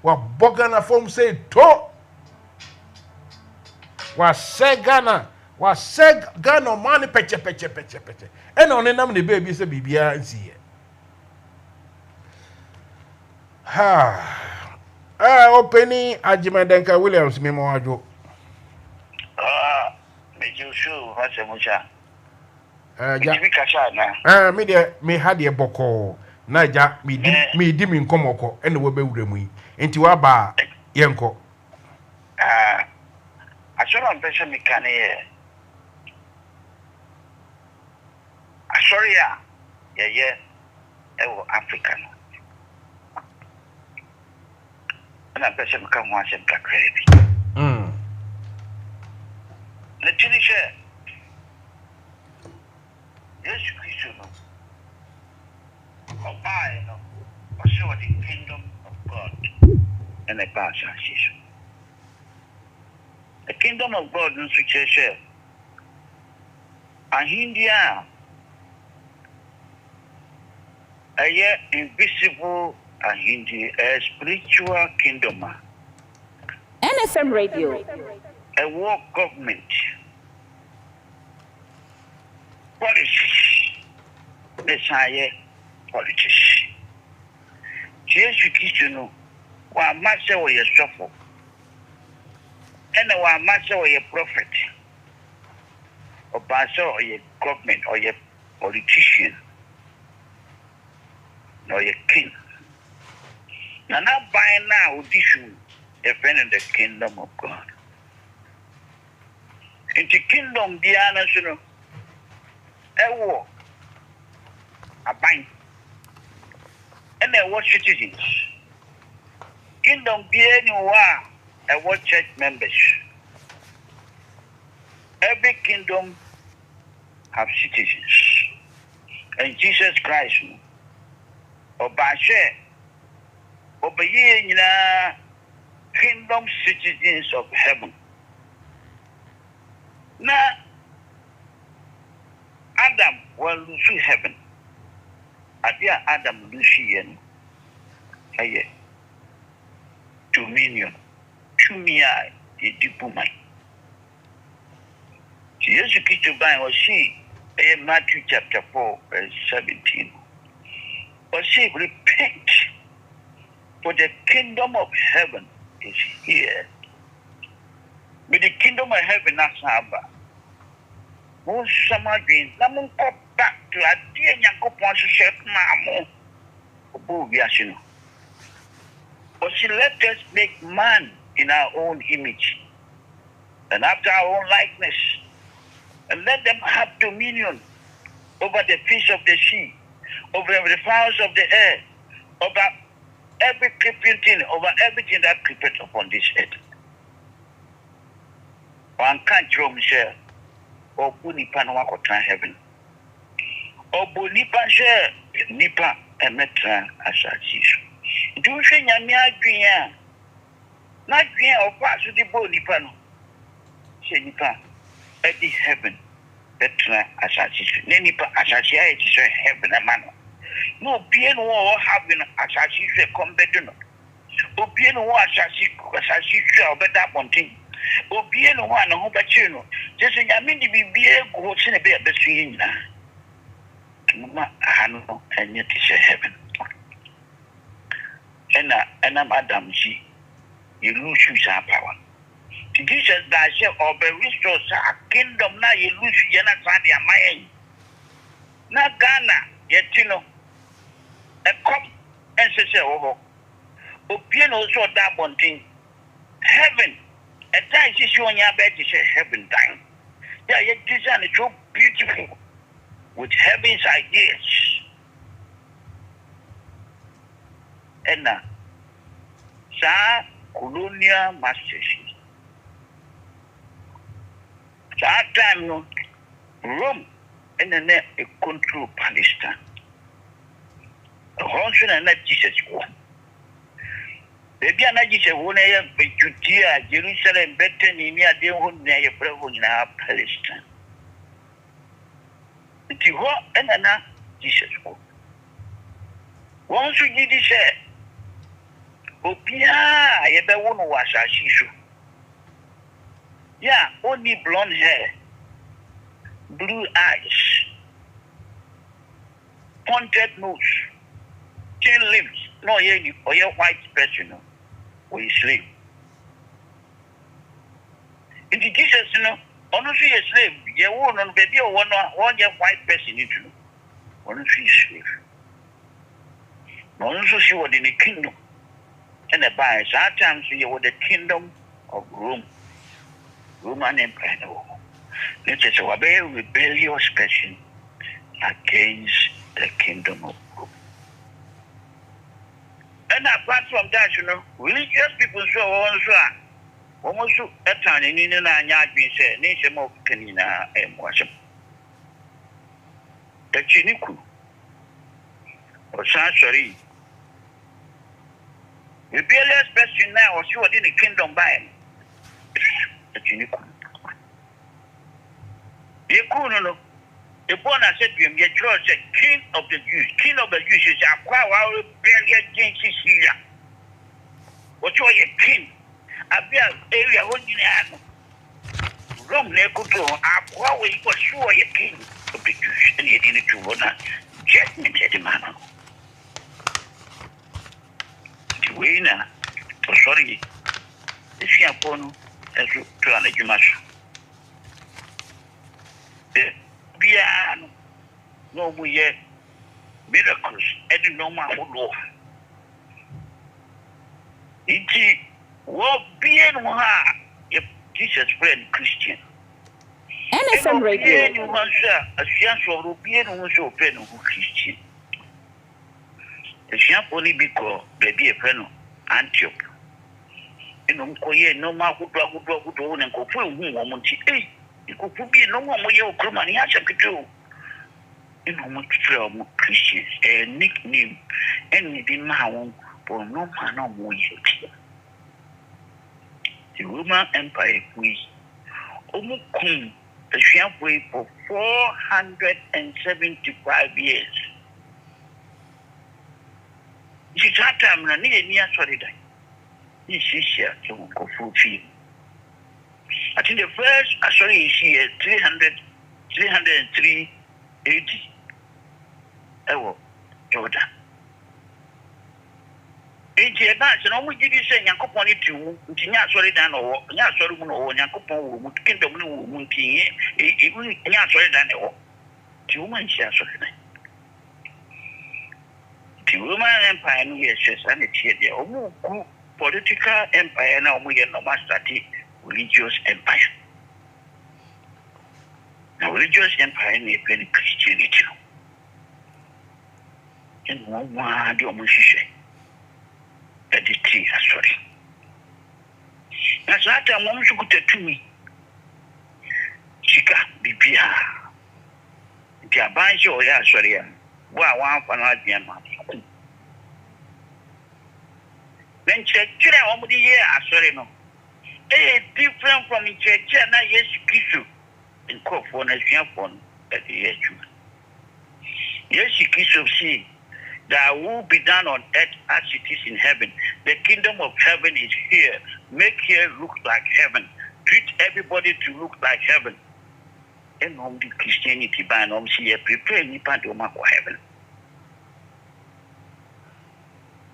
What Bogana form say to. What say Ghana money peche. And on them the baby say BBNC here. Opening Ajimadenka Williams Memoado. Mansa Musa. Me had a boko. Naja, me dimin komoko, and we be with me. Into a bar, Yanko. I saw a person me can hear. Sorry, African. And a person come once and got credit. The Tunisia. Yes, you know. Or show the kingdom of God and the past season. The kingdom of God in succession. And India, a invisible and India, a spiritual kingdom. NFM Radio. A war government. Politics. Messiah politics. Jesus Christ, one master or your shuffle. And one master or your prophet. Or pastor or your government or your politician. Or your king. Now, not by now, this should defend the kingdom of God. In the kingdom, the national, a war, a bind, and a war citizens. Kingdom, be anywhere, a war church members. Every kingdom have citizens. And Jesus Christ, Obashe, obeying kingdom citizens of heaven. Now, Adam will lose heaven. Adia Adam Lucian, dominion, Chumia, a diplomat. Jesus Christ by or see Matthew chapter 4, verse 17. But say, repent, for the kingdom of heaven is here. With the kingdom of heaven, that's Abba. Most summer dreams, Namun go back to a dear Yanko Ponce Chef Mamo. But she let us make man in our own image and after our own likeness, and let them have dominion over the fish of the sea, over the fowls of the air, over every creeping thing, over everything that creepeth upon this earth. One can't drum share or Bunipa no Wakota heaven. Or Bunipa share Nipa and Metra Asachis. Do you think Yamia Green? Not green or pass with the Bonipa no? Say Nipa at the heaven. Metra Asachis. Nipa Asachia is heaven a man. No bien war having Asachis a combatant. O bien war Asachis or better one thing. O bien one who but you know. Just in Yamini be a good in a bit between Mama Hano and yet is a heaven. And I'm Adam G. You lose your power. Jesus that shall obey restore a kingdom now you lose your Nazaria my na Ghana yet you know a cup and say oh Opian also that one thing heaven at times is showing your bed to say heaven time. Yeah, yet design is so beautiful with heaven's ideas. And now, colonial masters. That time, no, Rome and then a control Palestine. A horse and not Jesus one. Baby, and I just want to be Judea, Jerusalem, Bethany, near the one near your brother in our Palestine. It's you and another Jesus one. Once you did this, Opia, I ever want to wash our issue. Yeah, only blonde hair, blue eyes, pointed nose, thin lips, no, or your white person, or you slave. In the Jesus, you know, honestly, a slave, you won't on baby or one your white person into honestly, a slave. Also, she was in the kingdom. And the bias, at times, you were the kingdom of Rome. Roman Empire. Let us have a rebellious person against the kingdom of Rome. And apart from that, you know, religious people so almost a time in Nina and Yadin said, Nation of Canina and Washington. The Chiniku or sorry. Rebellious person now, or she was in the kingdom by him. You know, the born I said to him, your church said, King of the Jews is a power rebellious against Syria. What you are a king? I be an area holding Rome, they could go, I was sure a king of the Jews, and he didn't do that. Just me, the man. The winner, sorry, if you are born. As you try to make piano, no more yet miracles, and no more law. It's what being if Jesus friend Christian. NFM Radio. A chance of being also a friend of Christian. The champ only because baby a friend of Antioch. No matter what own and go for woman. It could be no more your Krumani has a control. In much from Christians, a nickname, and within my own for no man of yet. The Roman Empire, we almost come the sharp way for 475 years. It's that time, I need near solid. This year to go fulfill. I think the first actually is here 303 AD. Jordan. Enti eba se no mu gidi se Nyankopon ti wu nti nya asori dan no nya asori mu no Nyankopon wu mu kingdom no wu mu nti nya asori dan no ti wu man shi asori dan ti wu man empire no yes and it here omu ku political empire na omu ye no master religious empire. Now religious empire ni pe Christianity. And one word omu shishe editi asori. Na sata mo msukuta tumi. Chika bibia. Nti abanjo ya asori ya. Wa amfa na adia ma. Then church omu di ye asori no. Different from church na Yesu Kristo. In for na phone at the Yesu. Yesu Kristo see that will be done on earth as it is in heaven. The kingdom of heaven is here. Make here look like heaven. Treat everybody to look like heaven. And on the Christianity by no see prepare me part of my heaven.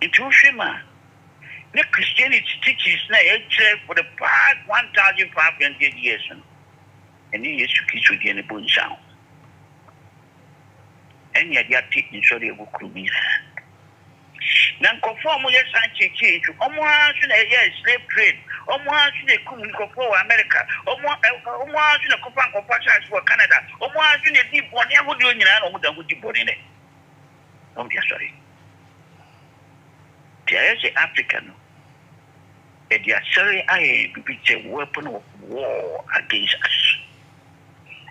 It will shema. The Christianity teaches now for the past 1,500 years. And he is to kiss with any bone sound. And yet, you are taking sorry of Krumi. Now, conform with your Sanchez, almost a slave trade, almost a Kumu for America, almost in a coupon of passage for Canada, almost in a deep one, I would do in an old would be born in it. Oh, dear, sorry. There is an African. And they are sorry, I be a weapon of war against us.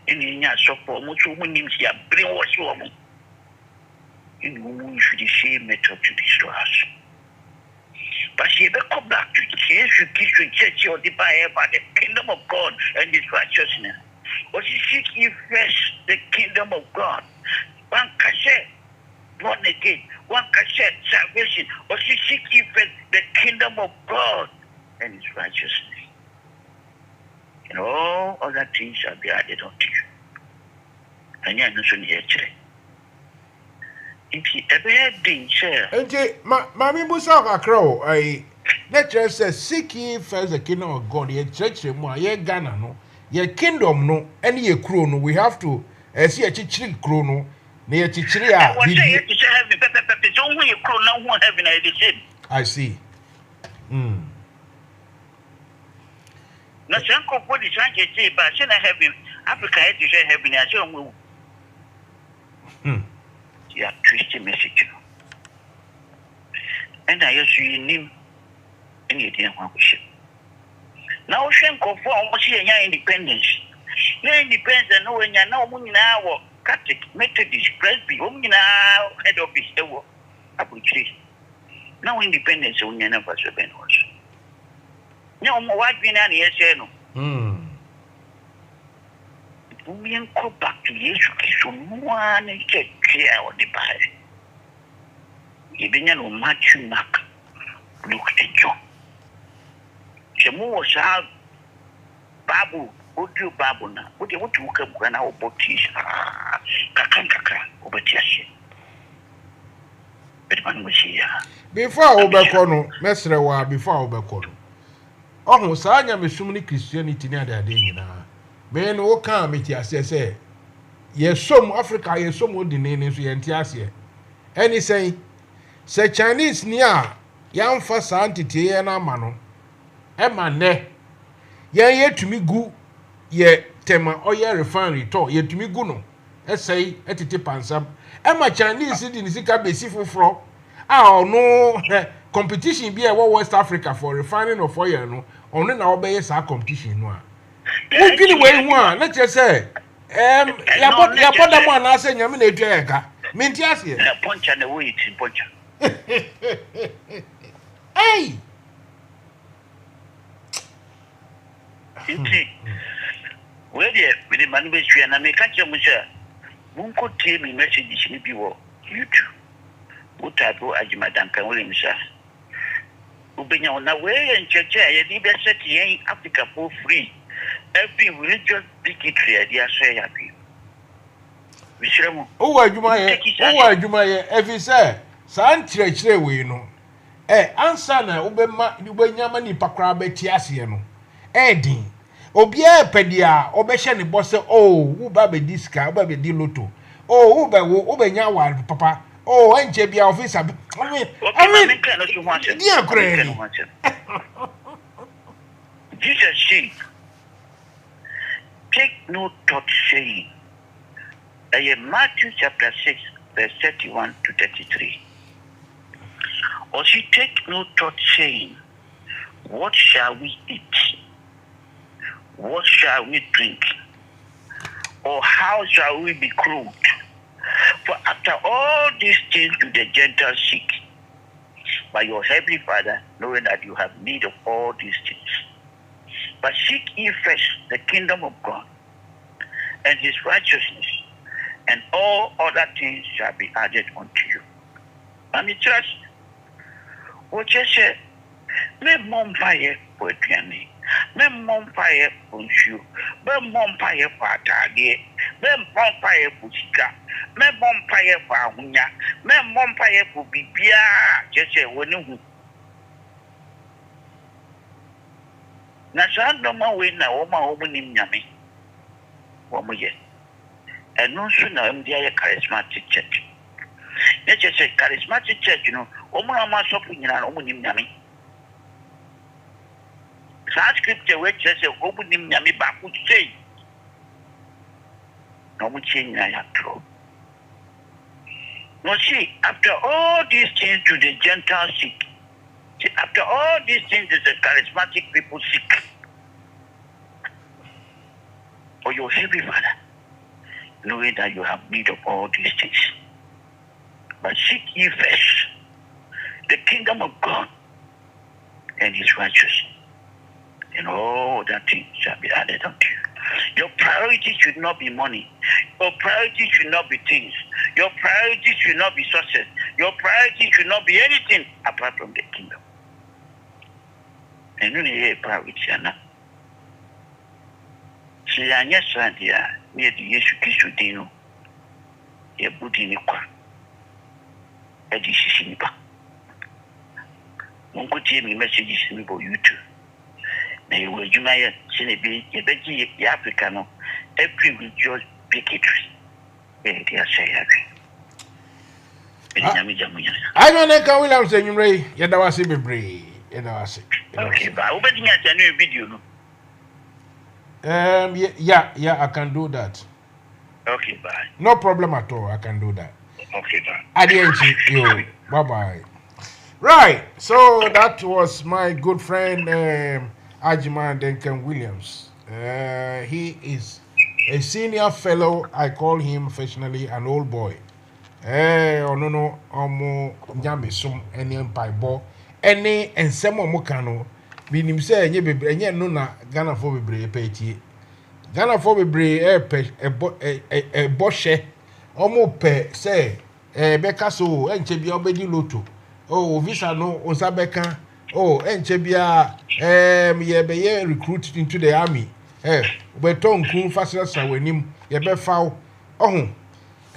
And in your support, much women names here, brainwash woman. In whom should the same method to destroy us. But she ever come back to church, you kiss your church or the buyer by the kingdom of God and his righteousness. Or she seek ye first the kingdom of God. One cassette, born again, one cassette, salvation. Or she seek ye first the kingdom of God and his righteousness. And all other things shall be added unto you. And you are not so near church. If you ever did share. And Mammy Musa Crow, I nature says, seek ye first the kingdom of God, ye church, ye Ghana, no, ye kingdom, no, and ye crew, no, we have to see a chichi crew, no, near Chichiria. I see. No, some of what is trying to say, but I have him. Africa had to say, having a show. You are twisting message. And I also name any idea one wish. Now, Shank of almost your independence. No independence, and no one you know, women now, Catholic, Methodist, Presby, women now, head office, ever. I would say. No independence, only never so ben was. No more white being any yes, we go back to Jesus Christ. One is care on the Bible. Even you know Matthew, Mark, Luke, and John. The more shall Babu, audio Babu now. What do you want to look up when our botish? Kaka, over Tiashi. But one was here. Before Obekono, Mesrewa, before Obekono. Oh, Sanya, Missumni Christianity near the day now. Men who come with you say, yes, some Africa, yes, some would deny you entiasia. And he say, Chinese near young first entity and a mano. Emma ne, ye to me go, ye tema or ye refinery talk, ye to me go no. Say, at the tip and sub. Emma Chinese sitting in Sika Bessifu from. Oh, no competition be a West Africa for refining of oil, no, only now obey our competition. No. Who give away one? Let's just say, you put them one. I say, you're a dragger. Mintias here. Punch and away to punch. Hey, well, yeah, with the manufacturer, and I may catch you, monsieur. Won't could tell me messages in people, YouTube. What type of Ajimadan can William, sir? Who been on the way and church, I leave a set in Africa for free. Every religious bigotry, they are so happy. Oh, why do my, if he say, San Church, we know. Answer na ubenya mani pakra beti ase no. Din. Obia pedia obehye ne boss wo ba be diska, wo ba be di loto. Wo ubenya wa papa. Enche bia officer. I mean, dear Granny. Jesus said, take no thought saying. Matthew chapter 6, verse 31 to 33. Or she take no thought saying, what shall we eat? What shall we drink? Or how shall we be clothed? For after all these things do the Gentiles seek. But your heavenly Father, knowing that you have need of all these things. But seek ye first the kingdom of God and his righteousness, and all other things shall be added unto you. And it trust what you say, me mom fire for me, me mom fire for you, me mom fire for Atagi, me mom fire for Sika, me mom fire for Ahunya, me mom fire for Bibia, just say when you. Na saa ndoma we na wo ma wo nim nyame wo mo ye eno nso na mdi aye charismatic church ne che charismatic church no wo mo ma sofu nyina no wo nim nyame saa scripture we che wo nim nyame ba ku sei no mo che nyina ya tro no see after all these things to the Gentiles seek. After all these things, the charismatic people seek. For your heavenly Father, knowing that you have need of all these things. But seek ye first the kingdom of God and his righteousness, and all that things shall be added unto you. Your priority should not be money. Your priority should not be things. Your priority should not be success. Your priority should not be anything apart from the kingdom. And you need a priority, Anna. See, I yes, Sandia, near the Yesu Christu Dino, a Budinica, a Dishinipa. One could hear me messages about you too. They were you may send a bit, a Betty, the Africano, every week just bigotry. They are saying, I don't know Williams and you ray, Yadawasi be brave. Okay, but I'm betting at a new video. No? Yeah, I can do that. Okay, bye. No problem at all. I can do that. Okay, bye. Adieu, bye. Right. So that was my good friend Ajiman Duncan Williams. He is a senior fellow. I call him affectionately an old boy. No, omo nyame sum ene empire bo. Ene ensemo mokano binim se enye bebre enye no na Ghana for bebre epetie Ghana for bebre boshe omo pe se beka so enche bia obedi loto visa no osabeka enche bia ye be ye recruited into the army beton kun fasira sawenim ye be faw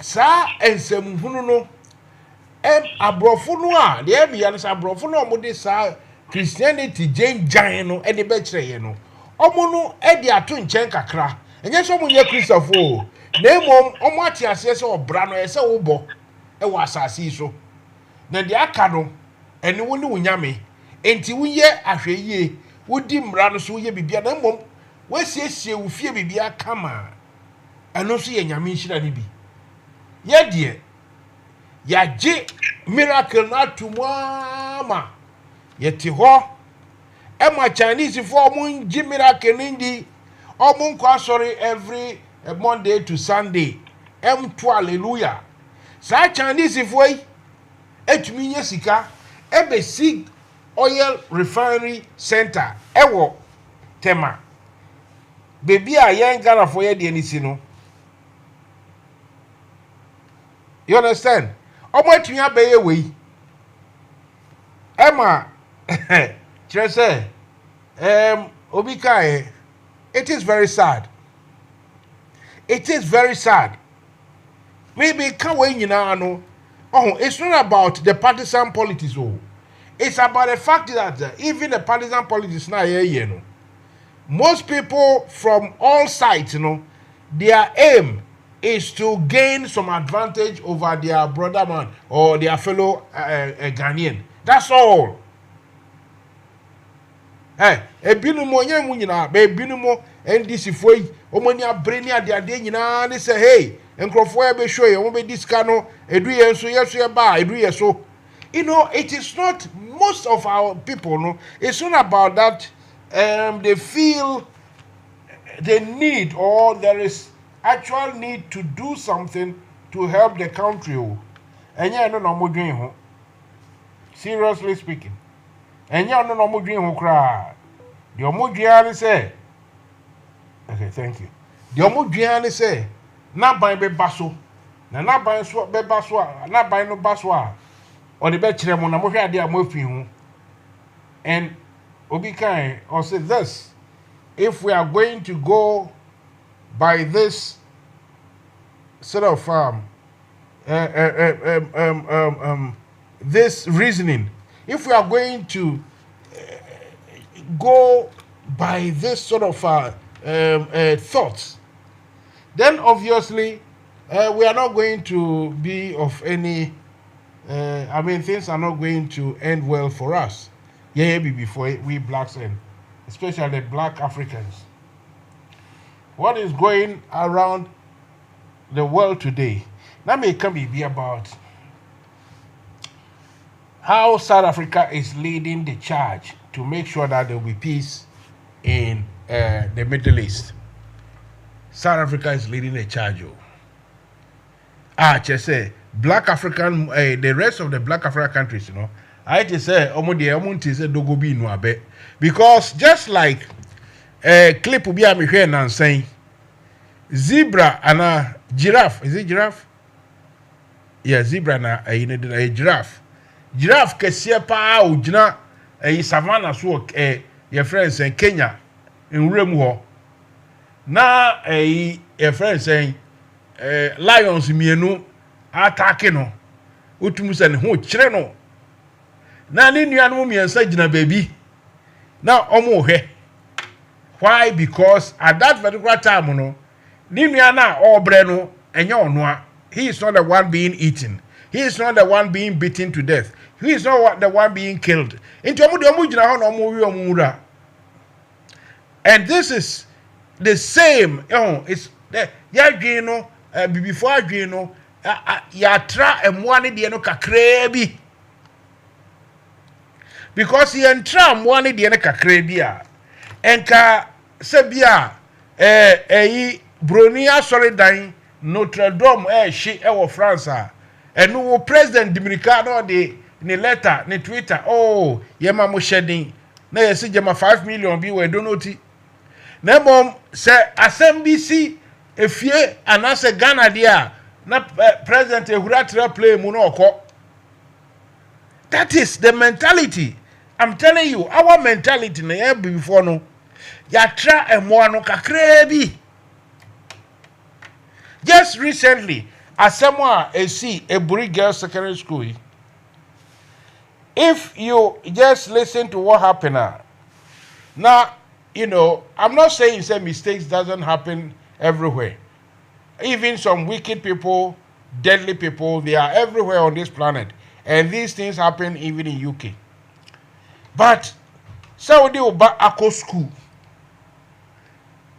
sa ensem hunu no abrofo no a de bia no sa abrofo no mo de sa Christianity jan no e de be kire ye no omo no e de ato nchen kakra enye so mo ye Christopher na emom omo ati ase se obra no ye se wo bo e wo asase so na de aka no ene wo ni wunyame enti wo ye ahwe yie wo di mra no so wo ye bibia na emom wo siesie wo fie bibia kama eno so ye nyame nhira ni bi ye de ya je miracle na tumama yeti ho e ma Chinese for mun ji miracle ndi o mun kwa sorry every Monday to Sunday to hallelujah sa Chinese for yi etumi nya sika e be sig oil refinery center e wo tema bebi a yen Ghana for ye de ni si no you understand omo etumi abeye we Emma Chese obi kai it is very sad. It is very sad. Maybe can we nyina no it's not about the partisan politics It's about the fact that even the partisan politics now here, you know, most people from all sides, you know, their aim is to gain some advantage over their brother man or their fellow Ghanaian. That's all. Hey, ebinumo nyemu nyina, be ebinumo NDC foi, omonia brenia dia de nyina ne say hey, enkrofo e be show ye, omo be diska no, edu yeso ye ba, edu yeso. You know, it is not most of our people, no, it's not about that they feel the need or there is actual need to do something to help the country. And yeah, no more dream. Seriously speaking. And yeah, no more dream cry. The Omudiani say, okay, thank you. The Omudiani say, not by be basso, not by swap be baswa, not by no baswa, or the betchem on a mocha dia mofin. And Obikai or say this, if we are going to go by this sort of this reasoning, if we are going to go by this sort of thoughts, then obviously we are not going to be of any. I mean, things are not going to end well for us. Yeah, before we blacks and especially the black Africans. What is going around the world today? That may come be about how South Africa is leading the charge to make sure that there will be peace in the Middle East. South Africa is leading the charge. Just say black African, the rest of the black African countries, you know. I just say, dogobi no abe, because just like clip ubi amihwe na saying zebra and a giraffe, is it giraffe? Yeah, zebra na a giraffe. Giraffe kesia pa ujina savannah so your friends in Kenya in Remu na your friends saying lions mienu attacking no utumu se ne ho kire no na ni nuanu miensa gina baby na omo hwe. Why? Because at that particular time no ni nuana obre no enye ono he is not the one being eaten, he is not the one being beaten to death, he is not the one being killed. Into omo de omo gina ho na omo wi omo wura. And this is the same, it's the yadwe no before adwe no ya tra emwane de no kakra bi, because he entra emwane de no kakra bi a enka sebia broni asori dan Notre Dame hye wo France a eno wo president Dominicano de ne letter ne Twitter yema mo shedding na yesi jema 5 million bi we donoti na mom se asembisi efie anase Ghana dia na president ehura play mu no okọ. That is the mentality. I'm telling you, our mentality na before no ya tra emo no kakra bi. Just recently asemwa Eburi Girls Secondary School, if you just listen to what happened now, you know, I'm not saying say mistakes doesn't happen everywhere. Even some wicked people, deadly people, they are everywhere on this planet. And these things happen even in UK. But Saudi Oba Ako school.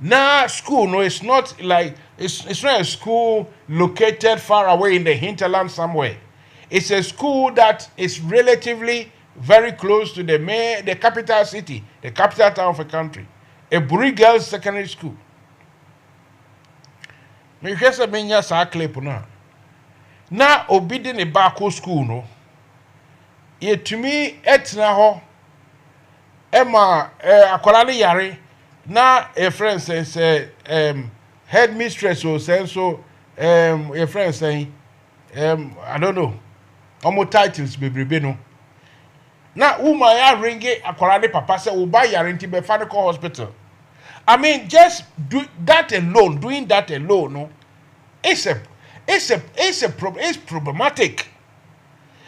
Now school, no, it's not like it's not a school located far away in the hinterland somewhere. It's a school that is relatively very close to the capital city, the capital town of a country. Eburi Girls Secondary School. Me hwese menya sa clip na obidi ne Bako school no yetumi etna ho ema akwara ne yare na a friend say headmistress o say so a friend say I don't know omo titles bebrebe no na uma ya ringe akwara ne papa say wo ba yare nti be fa ne ko hospital. I mean, just doing that alone, no, it's problematic.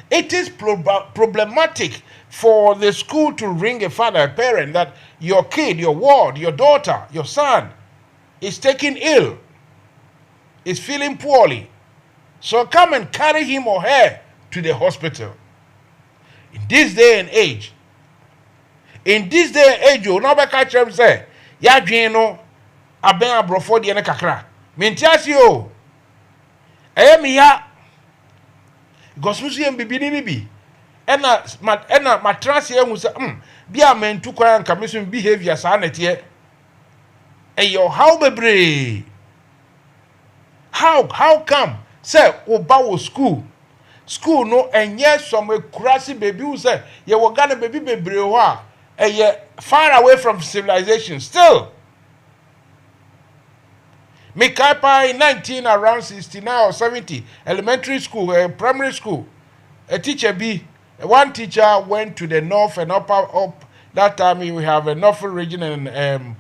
It is problematic for the school to ring a father, a parent, that your kid, your ward, your daughter, your son is taken ill, is feeling poorly. So come and carry him or her to the hospital. In this day and age, you no be catch them say, ya dwen no aben abrofo de ne kakra. Mentiasi o. Me ya. Because musu yem bibini ni bi. Ena matrasi e hu say, bi amentu kwan nka mesu behavior sa na tie. Eyo how bebre. How come? Say oba wo school no enye some kurasi baby who say ye wo Ghana baby bebre ho a eye far away from civilization still. Mikaipa in 19 around 69 or 70 elementary school, primary school, a teacher one teacher went to the north and upper that time we have a northern region and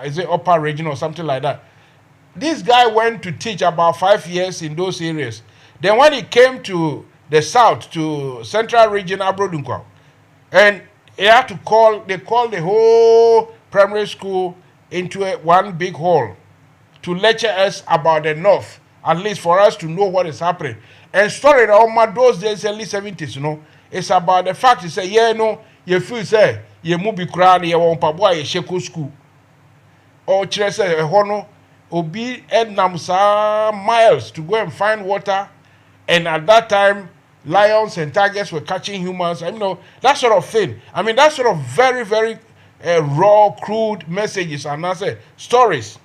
is it upper region or something like that. This guy went to teach about 5 years in those areas. Then when he came to the south, to central region, Abrodunko, and he had to they called the whole primary school into one big hall to lecture us about the north, at least for us to know what is happening. And story of those days, early 70s, it's about the fact, you say, you feel say, you move be crowd, you won't pabwa, you sheko school. Or say, hono, obi ednam sa miles to go and find water, and at that time lions and tigers were catching humans. That sort of thing. That sort of very, very raw, crude messages and stories.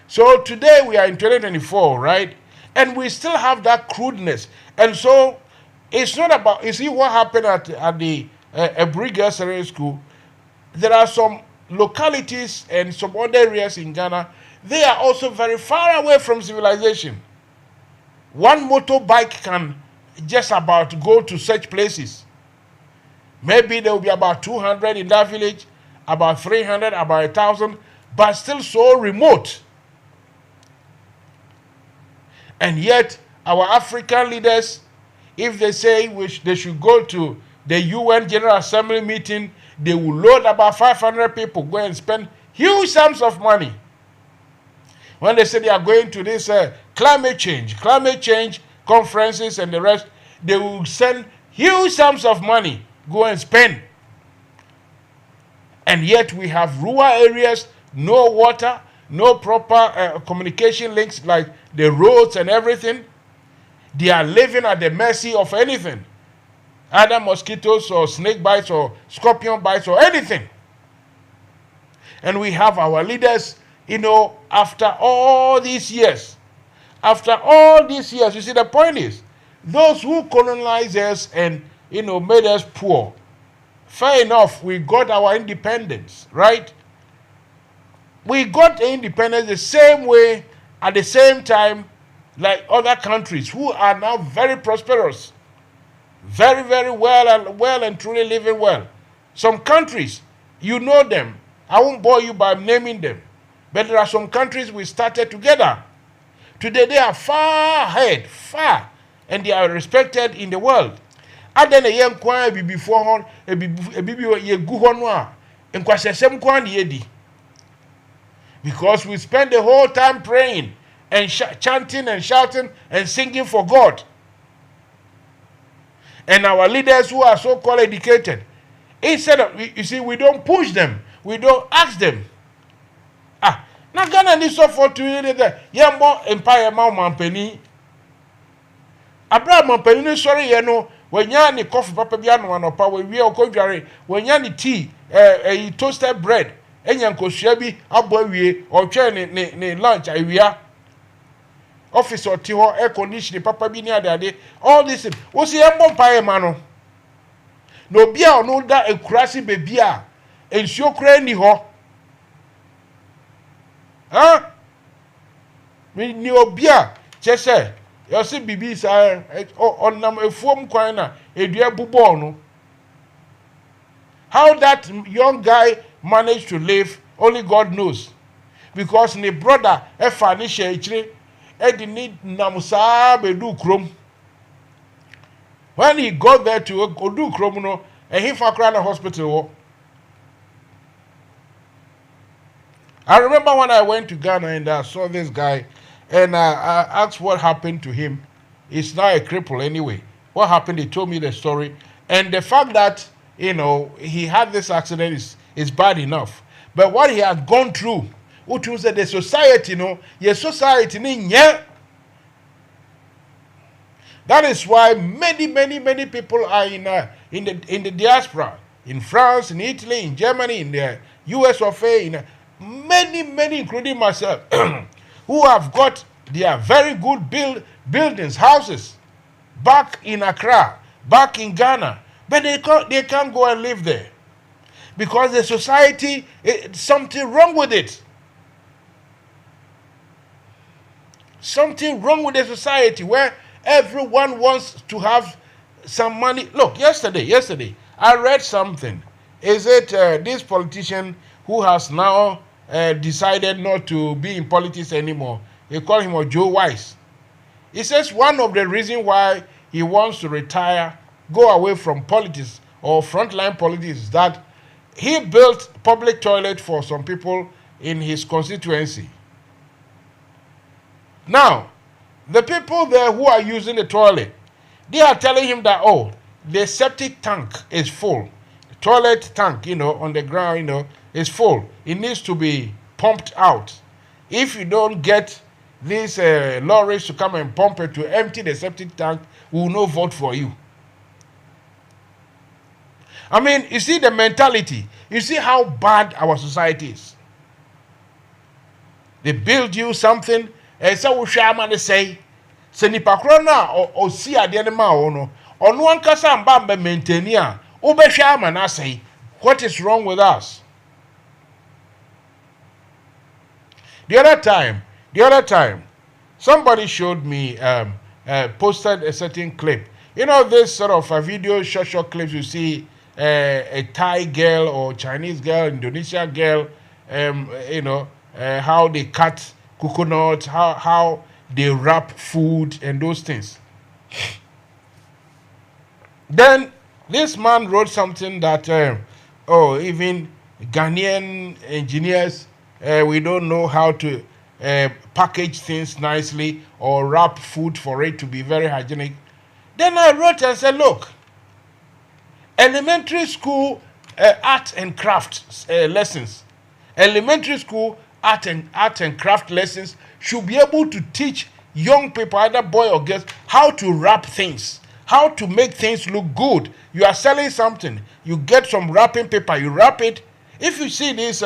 So today we are in 2024, right? And we still have that crudeness. And so it's not about, you see what happened at the Abriga Secondary School. There are some localities and some other areas in Ghana. They are also very far away from civilization. One motorbike can just about go to such places. Maybe there will be about 200 in that village, about 300, about 1,000, but still so remote. And yet, our African leaders, if they say they should go to the UN General Assembly meeting, they will load about 500 people, go and spend huge sums of money. When they say they are going to this climate change conferences and the rest, they will send huge sums of money, go and spend. And yet we have rural areas, no water, no proper communication links like the roads and everything. They are living at the mercy of anything, either mosquitoes or snake bites or scorpion bites or anything. And we have our leaders, after all these years, you see, the point is, those who colonized us and, made us poor, fair enough, we got our independence, right? We got independence the same way, at the same time, like other countries who are now very prosperous, very, very well and truly living well. Some countries, you know them. I won't bore you by naming them. But there are some countries we started together. Today they are far ahead, and they are respected in the world. And then a young kwan be before hon, a bibi ye guhonwa, and kwasesem kwan yedi. Because we spend the whole time praying and chanting and shouting and singing for God. And our leaders who are so-called educated, instead of, you see, we don't push them, we don't ask them. Na Ghana ni so for to there. Yembo empire ma mampani. Abra mampani ni sorry ye no, wenya ni coffee papa bia no anopa we wie okodware, wenya ni tea, toasted bread, enya nkosua bi abo wie, otwe ni lunch awia. Office oti ho air conditioning papa bi ni ade. All this. Wo si yembo empire ma no. No bia ono da ekurasi bebi a, ensuo kra ni ho. Ni obia chese you see bibi sa onam efuom kwan na edua bubo no. How that young guy managed to live, only God knows. Because ni brother efa ni shechire edi ni namusa bedu krom. When he got there to Odu Krom no, And he for Crown Hospital. I remember when I went to Ghana and I saw this guy, and I asked what happened to him. He's now a cripple anyway. What happened? He told me the story. And the fact that, he had this accident is bad enough. But what he had gone through, which was the society, your society, that is why many people are in the diaspora, in France, in Italy, in Germany, in the US of A, many, including myself, who have got their very good buildings, houses, back in Accra, back in Ghana, but they can't go and live there because the society, something wrong with it. Something wrong with the society where everyone wants to have some money. Look, yesterday, I read something. Is it this politician who has now decided not to be in politics anymore? They call him Joe Wise. He says one of the reasons why he wants to retire, go away from politics or frontline politics, is that he built public toilet for some people in his constituency. Now, the people there who are using the toilet, they are telling him that, the septic tank is full. The toilet tank, on the ground, is full. It needs to be pumped out. If you don't get these lorries to come and pump it to empty the septic tank, we will not vote for you. I mean, you see the mentality. You see how bad our society is. They build you something, and so we share man say, nipa kro na o si ade ne ma o no ono ankasa mba mba maintain a wo be hwa man asay. What is wrong with us? The other time somebody showed me posted a certain clip. This sort of a video short clips you see a Thai girl or Chinese girl, Indonesia girl, how they cut coconut, how they wrap food and those things. Then this man wrote something that, even Ghanaian engineers, we don't know how to package things nicely or wrap food for it to be very hygienic. Then I wrote and said, look, elementary school art and craft lessons, elementary school art and craft lessons should be able to teach young people, either boy or girls, how to wrap things, how to make things look good. You are selling something, you get some wrapping paper, you wrap it. If you see these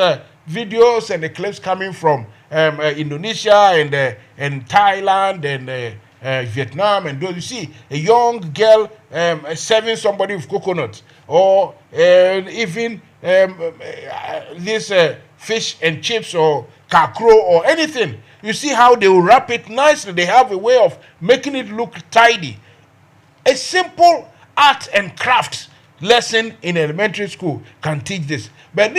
videos and the clips coming from Indonesia and Thailand and Vietnam, and those, you see a young girl serving somebody with coconut, or even this fish and chips or kakro or anything. You see how they will wrap it nicely. They have a way of making it look tidy. A simple art and craft lesson in elementary school can teach this. But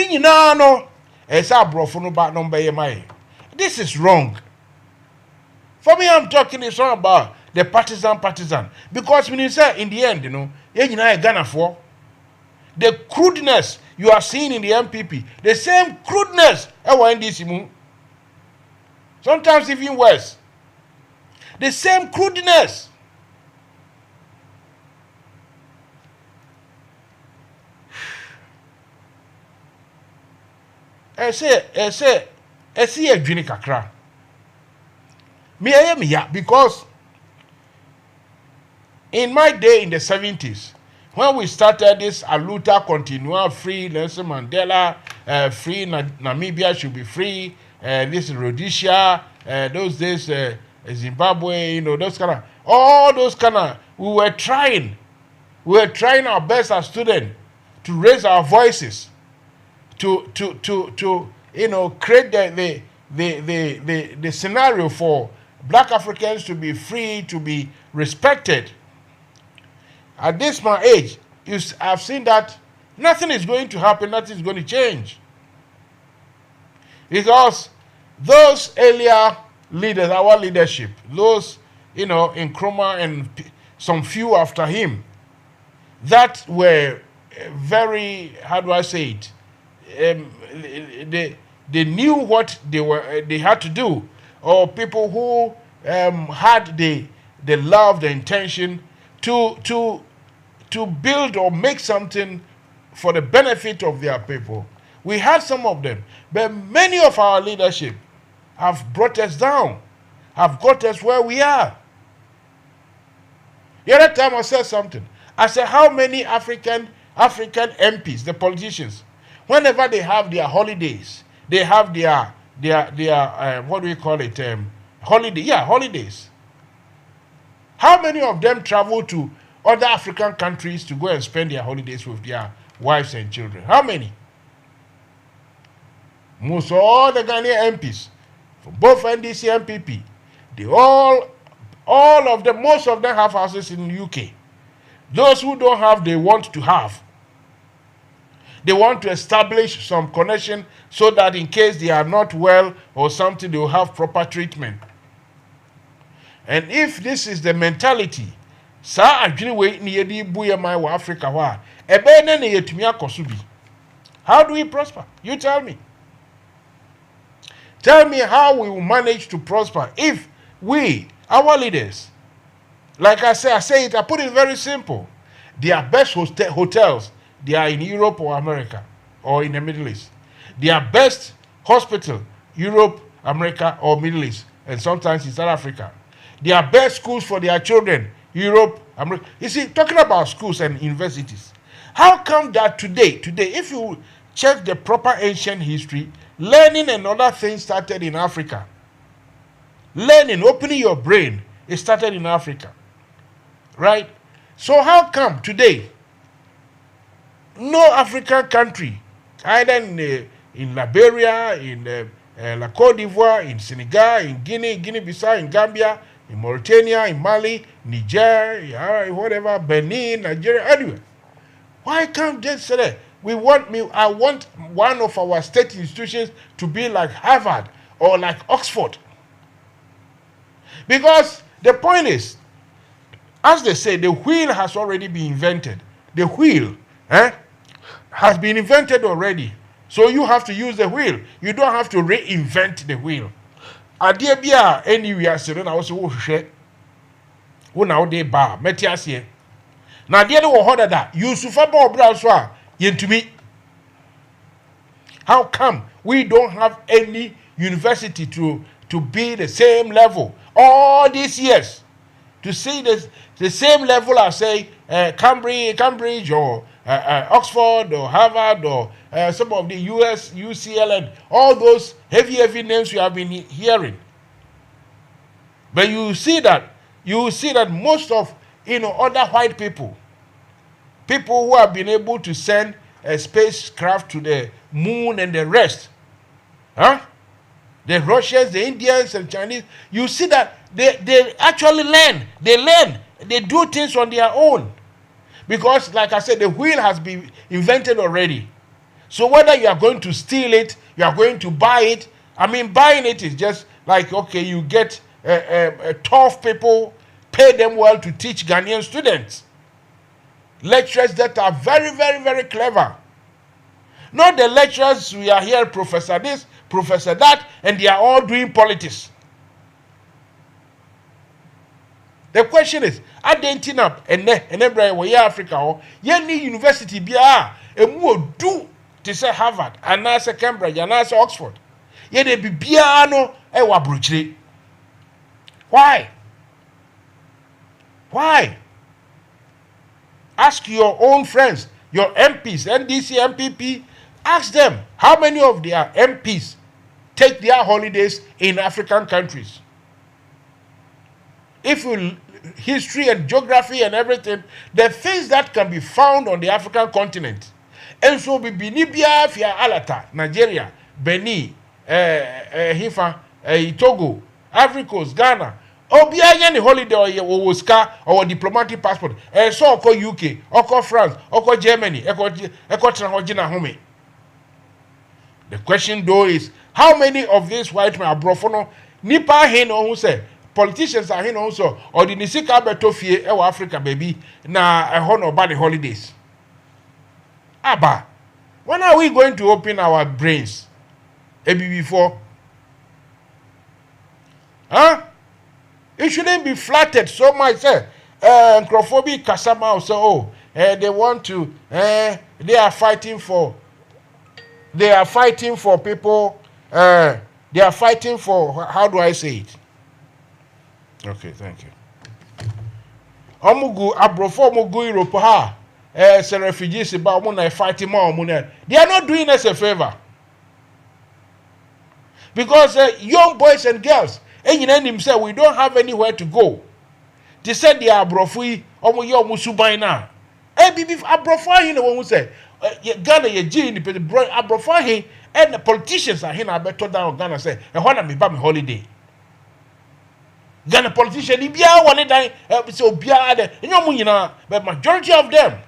this is wrong. For me, I'm talking this one about the partisan. Because when you say in the end, Ghana for the crudeness you are seeing in the MPP, the same crudeness in this. Sometimes even worse. The same crudeness. I say a drink kakra. Because in my day in the 70s, when we started this Aluta Continua, free Nelson Mandela, free Namibia should be free, this Rhodesia, those days Zimbabwe, those kind of, all those kind of, we were trying our best as students to raise our voices, to create the scenario for Black Africans to be free, to be respected. At this my age, I've seen that nothing is going to happen, nothing is going to change. Because those earlier leaders, our leadership, those, Nkrumah and some few after him, that were, very, how do I say it? They knew what they had to do, or people who had the love, the intention to build or make something for the benefit of their people. We had some of them, but many of our leadership have brought us down, have got us where we are. The other time I said something. I said, how many African MPs, the politicians, whenever they have their holidays, they have their what do we call it? Holidays. How many of them travel to other African countries to go and spend their holidays with their wives and children? How many? Most all the Ghanaian MPs, from both NDC and PP, they all of them, most of them have houses in the UK. Those who don't have, they want to have. They want to establish some connection so that in case they are not well or something, they will have proper treatment. And if this is the mentality, how do we prosper? You tell me. Tell me how we will manage to prosper if we, our leaders, like I say it, I put it very simple. Their best hotels, they are in Europe or America or in the Middle East. Their best hospital, Europe, America or Middle East, and sometimes in South Africa. Their best schools for their children, Europe, America. You see, talking about schools and universities, how come that today, if you check the proper ancient history, learning and other things started in Africa. Learning, opening your brain, it started in Africa. Right? So how come today, no African country, either in Liberia, in La Côte d'Ivoire, in Senegal, in Guinea-Bissau, in Gambia, in Mauritania, in Mali, Niger, whatever, Benin, Nigeria, anywhere. Why can't they say that? I want one of our state institutions to be like Harvard or like Oxford. Because the point is, as they say, the wheel has already been invented. The wheel has been invented already. So you have to use the wheel. You don't have to reinvent the wheel. Adia bia anywhere sere na wo se wo hwehwe wo na wo de ba metiasie na de wo hoda da yusufa ba obra so a yentumi. How come we don't have any university to be the same level all these years, to see the same level as say Cambridge or Oxford or Harvard or some of the US, UCL and all those heavy names you have been hearing. But you see that most of other white people who have been able to send a spacecraft to the moon and the rest, the Russians, the Indians and Chinese, you see that they actually learn. They do things on their own. Because, like I said, the wheel has been invented already. So whether you are going to steal it, you are going to buy it. I mean, buying it is just like, okay, you get tough people, pay them well to teach Ghanaian students. Lecturers that are very, very, very clever. Not the lecturers we are here, professor this, professor that, and they are all doing politics. The question is, Argentina and Hebrew we Africa, any university bia emu do to say Harvard, and now say Cambridge, and now say Oxford. Yet they be bia no ewa bruchri. Why? Why? Ask your own friends, your MPs, NDC, MPP, ask them how many of their MPs take their holidays in African countries. If you history and geography and everything, the things that can be found on the African continent, and so be Binibia, Fia Alata, Nigeria, Benin, Hifa, Togo, Ivory Coast, Ghana, Obia any holiday or Oscar or diplomatic passport, so oko UK, oko France, oko Germany, oko Tranhojina Home. The question though is, how many of these white men are brofono? Nipa heno who say politicians are here also, or the Nisika Betofie, Africa, baby, na a honor about the holidays. Abba, when are we going to open our brains? Maybe before. Huh? It shouldn't be flattered so much. Crophobic Kasama also, they want to, they are fighting for people, they are fighting for, how do I say it? Okay, thank you. Omugu, Abrofo, Omugu, Europe, some refugees about when fighting more, they are not doing us a favor. Because young boys and girls, and you know himself, we don't have anywhere to go. They said they are Abrofui, Omuyo Musubaina. Bibi Abrofo, you know what we say? Ghana, ye G, Abrofo, and the politicians are here. I better down Ghana say, and when I'm about my holiday. Ghana politicians, they be out one day, so be out there. You know, but majority of them.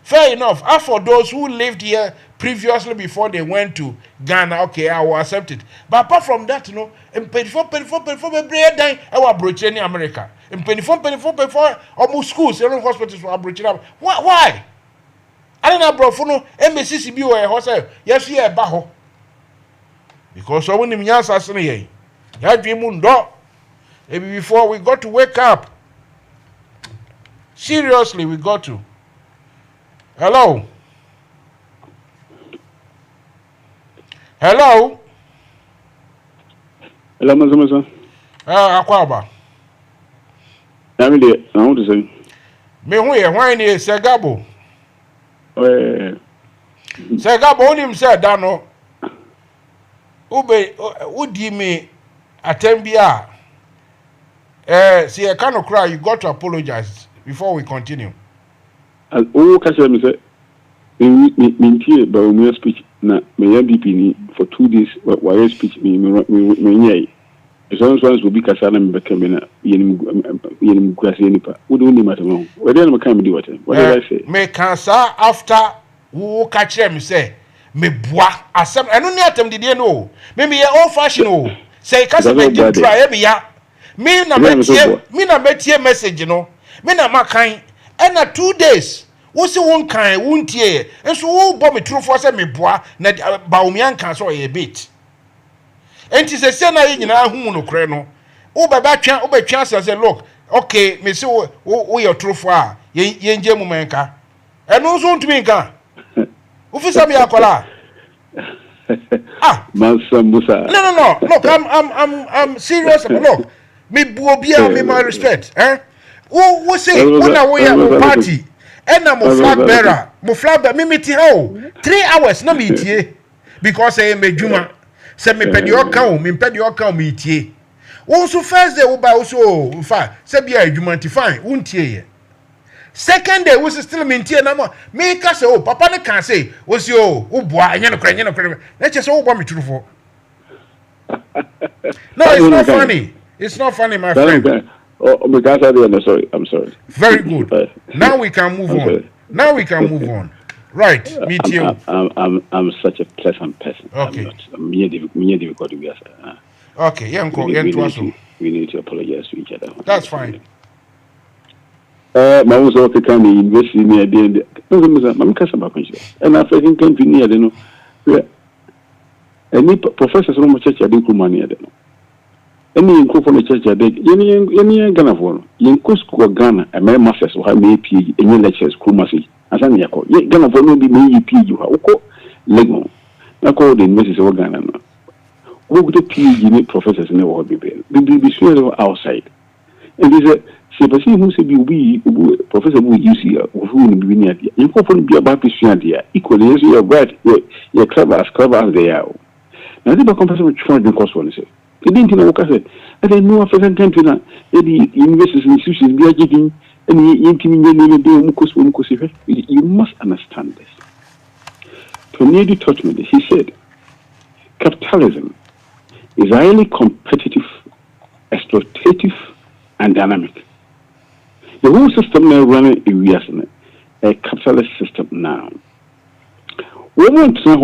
Fair enough. As for those who lived here previously before they went to Ghana, okay, I will accept it. But apart from that, you know, in 24, every day, I will approach any America. In 24, almost schools, every hospitals will approach them. Why? I don't know, bro. For no, MCCB or a hotel, yes, yeah, Baho. Because so when the Mias are saying, yeah, Mundo, maybe before we got to wake up. Seriously, we got to. Hello. Hello. Hello, Mansa Musa. Akwaba. I want to say. Me who ye wine is Segabo. Segabo only said Dano. Udi me atembia. See, I cannot cry. You got to apologize before we continue. Oh, Kasha, me say, me by my speech. Na me MPP for 2 days. Why speech me nyai. Some ones will be Kasana me become na yenim kwase nipa. Wo do ni matter no. We dey no can do what? What did I say? Me cancer after wo ka kire me say me boa asem eno ni atem dide no. Me old fashion o. Say kase me give try me ya. Me na metie message no. Me na makan and na 2 days. Wo se won kan won tie enso wo bo me true for say me boa na baomian kan so ye bit enti se na ye nyina hu no kre no wo baba twa wo betwa say look okay me se wo your true for a ye nje mu menka eno so ntumi nka wo fi sabi akola Mansa Musa. No look I'm serious. Look me buobia me my respect wo say when na we have party and I'm a flag bearer. Me meet you 3 hours na me tie because I am a juma. Say me pedi oka me tie. Also first day we buy also fine. Say be a juma ti fine. Won tie. Second day we still me tie na me ka say oh papa ne kan say we say oh wo boa anya no kra. Let's just wo boa me true for. No, it's not funny. It's not funny, my friend. Oh, because I'm sorry. Very good. Now we can move on. Right, meet you. I'm such a pleasant person. Okay. I'm difficult to be. Okay, we need to apologize to each other. That's fine. My was okay can be invested near the end. I'm customer and I think country near the no. Any professors from a church I didn't come near them. Any inco from the church I did, any Ghana for Yanko Ghana, a mere masters who have made PhD, any lectures, Kumasi, as an Yako. Ghana for no be made PhD, you have Lego. I call the message of Ghana. Who would the PhD professors in the world be there? Be sure outside. And there's a person who said, we Professor who you see, who will be near the you can be about this idea. Equally, as you are bright, you're clever as they are. Now, they become person which find the cost one. They didn't know what I said. And they know African country now. The universities and institutions be getting any you must understand this. Tornado taught me this. He said, capitalism is highly competitive, exploitative, and dynamic. The whole system now running a capitalist system now. We want to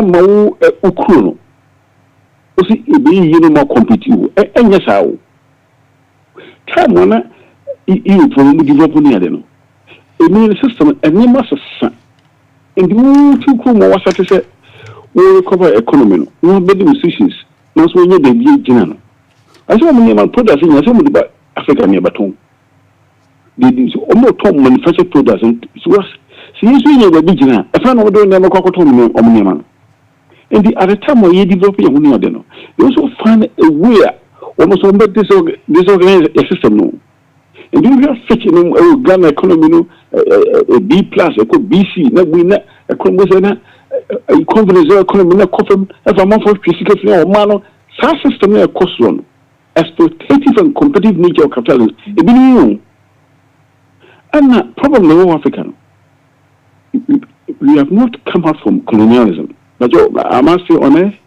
know Ukruno. See, you more competitive. And yes, how? Time you probably develop near them. A new system, and you must And the more to come was at say we recover economy no one bed decisions no so we dey be gina I say money man products in some of the Africa near baton they do almost top manufactured products and so see you we be gina if I no do never kokoto money man and the at the time we develop your money no they also find a way almost on disorganized system no and you have fetching Ghana economy no a B plus a BC na we na economy na confidence economy na confirm if I'm for physical or man sa system na cost one exploitative and competitive nature of capitalism e be new and na problem in Africa we have not come out from colonialism but I must say on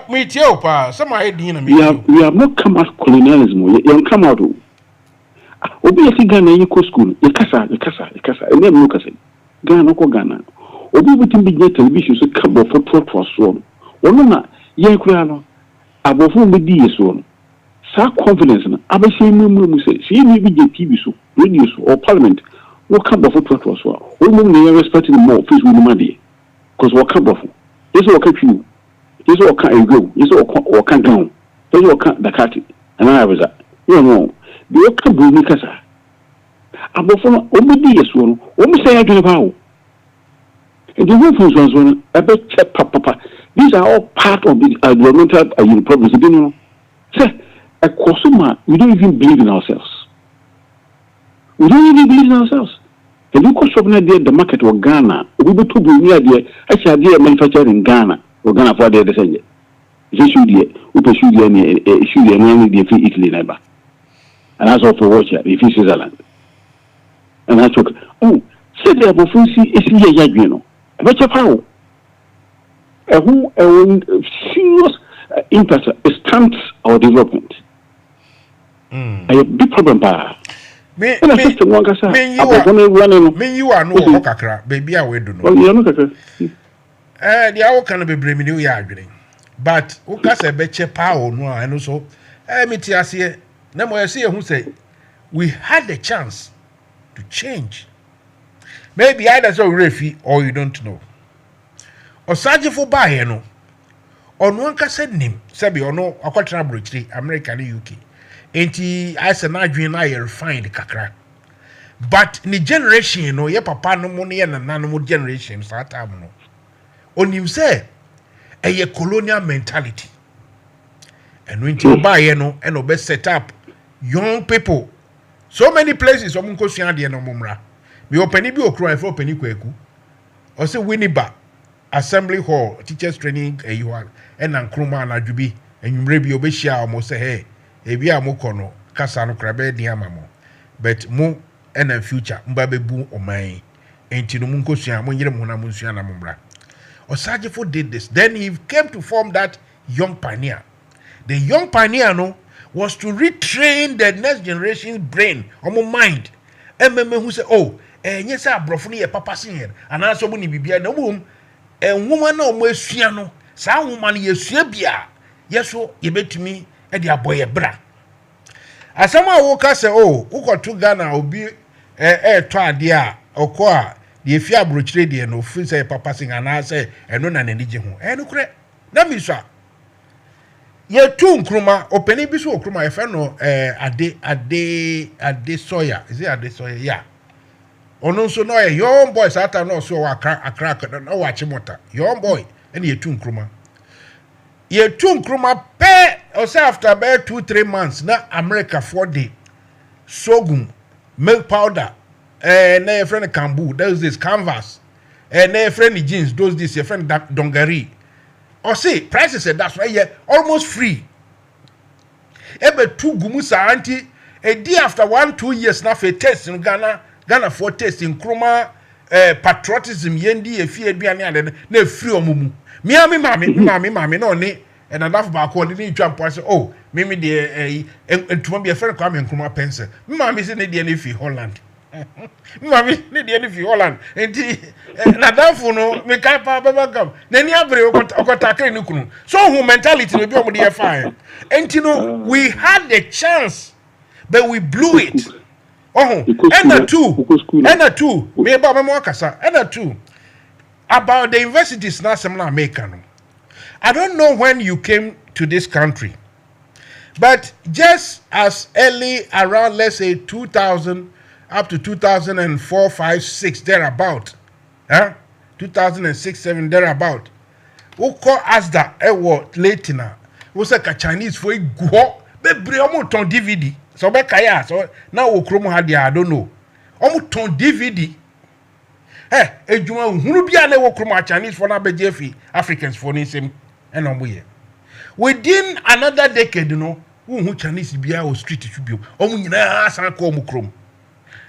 me tell pa some I din we have not come out colonialism you come out obi yesi Ghana yiko school yekasa ene mu kasa Ghana ko Ghana obi bitin bi je television so ka bofo to so wono na ye kura no abofo bi di yeso no sa confidence na abese mu say see me bi je TV so radio so or parliament wo ka bofo to so wo mu na respect the more face wo ma dey because wo ka bofo yeso wo ka twi yeso wo ka ego yeso wo ka down yeso wo ka dakati ana abaza you know the oka bumi kasa abofo omudi yeso no omusaya adwene bawo and the influence one about check papa these are all part of the environmental problems you know say a consumer we don't even believe in ourselves and you go shop na the market of Ghana we be to be near there actually there manufactured in Ghana or Ghana for there the same je should there we pursue there should there no dey fi Italy neighbor. And that's all for watch if it's Switzerland. And that's okay. Oh, say the Abofunsi is here, you know. But your power. Who serious impact stunts our development. I have a big problem, pa. Me, you are no Okakra, baby. I will do no. Oh, you are not Okakra. The hour can be blaming you, arguing. But Okasa betcha power, no, and also, me here. Now, I see who say we had the chance to change. Maybe either so refi or you don't know. Or Sergeant for buy no. Or no one can send him. Sabi or no, a quadrant bridge, America and UK. Ain't he as an Adrian I refined kakra. But in the generation, no, your papa no money and an animal generation, start no. On you say a colonial mentality. And when you buy no, and obey set up. Young people, so many places. Omun ko suan de no mumra. Me opani bi okro e for opani kwaku. O se Winneba Assembly Hall teachers training eyiwa e na nkruma na dwubi enwumre bi obehia o mo se hey e bi amokọ no kasa no krabe di amamo. But mo and future mba bebu oman. Enti no mun ko suan mo nyire mo na mun suan na mumra. Osagefo did this. Then he came to form that young pioneer. The young pioneer no was to retrain the next generation's brain or mind. Who say, oh, yes, I brought me a papa singer, and I saw money be no womb, a woman no more siano, some woman yes, yes, so you bet to me, and your boy a bra. As someone woke us say, oh, who got to Ghana or be a try dear or qua, the fear brooch lady and no free say papa singer, and I say, and no an indigenous, and no credit. That means, sir. Ye two nkruma openi bi so okruma e fe no ade soya is it ade soya yeah ono so no young boy sata no so wa akra no wa chimota young boy and ye two nkruma pe o say after about 2-3 months na America 4 day sorghum milk powder na your friend kambu those this canvas na your friend jeans those this your friend dongari. Or say prices that's why you're almost free. Ebe 2 gumusa anti a day after 1-2 years now for test in Ghana for test in Kruma patriotism yendi e fie aduane ade na free omumu. Miami mami no ne and enough back on the jump say oh me de entuma be friend kwa me Nkruma pencil. Mami say ne de ne fi Holland. Mami ne de ne fi Holland. Enti na danfo no me kai pa baba gam na ni abre okota ni kunu so who mentality no be omo dey fine enti no we had the chance but we blew it and the two me ba me mo kasa and the two about the universities na semna America no. I don't know when you came to this country, but just as early around, let's say 2000 up to 2004, 5, 6 thereabout, 2006, 7 thereabout. Who call us that late na? Who say ka Chinese for go be bre omo ton DVD. So be kaya so now wo kromo ha dia I don't know. Omo ton DVD. Ejuma hunu bia na wo kromo Chinese for na be jefi Africans for ni same and omo ye. Within another decade, you know, who Chinese bia o street tubio. Omo nyina san ko omo krom.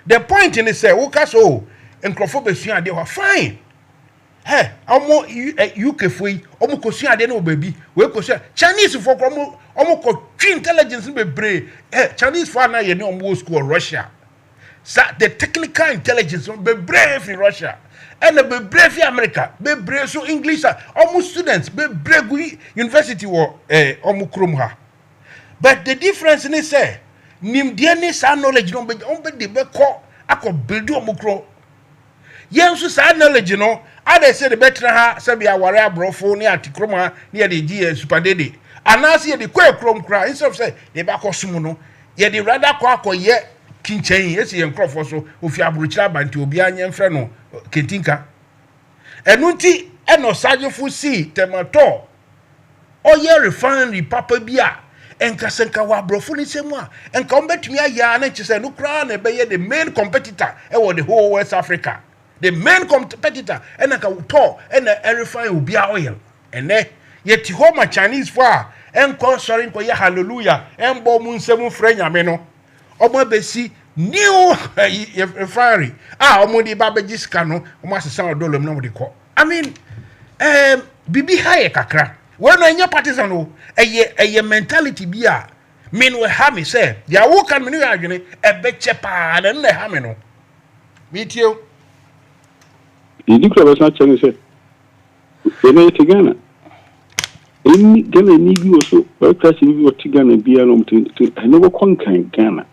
The point in it say, who ka so enkrofo be sua de wa fine. Omo UK foi omo ko sua de no baby. We ko sua Chinese for omo ko twi intelligence be bre. Chinese for na ye ne omo school Russia. The technical intelligence be brave in Russia. And be brave in America. Be brave so English almost students be brave university wo omo krom ha. But the difference in say nim dia ni sa knowledge no be de be ko akọ build omo kro. Yen so sa knowledge no ada say the better ha say be aware abrofo ni atikrom ha ni ye de super dede. Anase ye de kwa krom kra instead of say they be akosum no ye de rather kwa akoye kinchen yesi yen krofo so ofi aburuchira banti obi anya mfre no kentinka enunti eno sajefo si temato oye refinery papa bia enkasenka wa brofo ni semu a enka ombetumi aya na chise no kra na be ye the main competitor e the whole West Africa, the main competitor enka to ena refine obi a oil ene yeti homa Chinese for enko sorry nko ye hallelujah embo mu nsemu frɛ nyame no omo besi new refinery omo di ba beji sika no omo asesa dollar no de ko. I mean bibi haye kakra when anya partisan no eye mentality bi a me no ha me say dia wo kan me no adwene ebe chepa na na ha me no me tio idi kra basa chane say ene tigana eni gana ni bi oso ba crash ni bi o tigana bia no mti ene wo konkan Ghana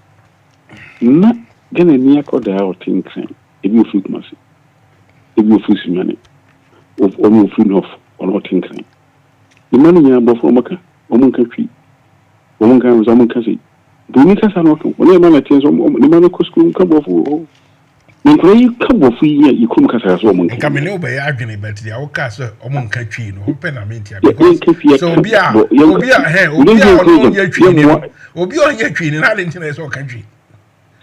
na gana ni akoda o tinkan ebi o fit masi ebi o fit simane of omo fit off on o tinkan the man nya bofo maka omo kan twi omo kan zo omo kan sei do ni kasa no ko ne ma na tin so ni ma no ko school kan bofo ni ko yi kan bofo yi ikum kasa so omo kan me ne oba ya adwene bet dia wo ka so omo kan twi no ho pe na mentia because so obi a ono nya twi ni obi onye twi ni na le ntina so kan twi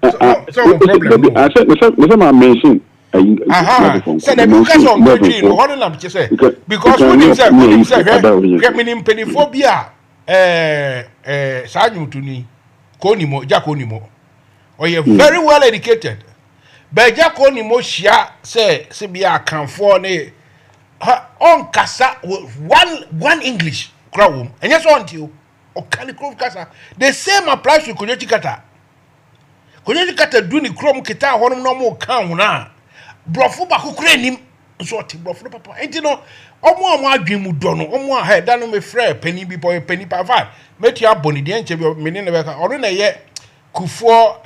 so problem I said my mention so the because of country no hono na say because when him say get penifobia sajumtuni konimo jakonimo or you very well educated but jakonimo shia say bia kan for ne on kasa one English crowd and yes until o kalikro kasa the same applies to Kojotikata do ni krom kita hono no mo kan na brofo ba kokura nim so ti brofo papa enti no omo adwen mu do no omo a head no me frɛ pani bi boy pani pa va meti aboni de enche bi me ne be ka oro na ye kufo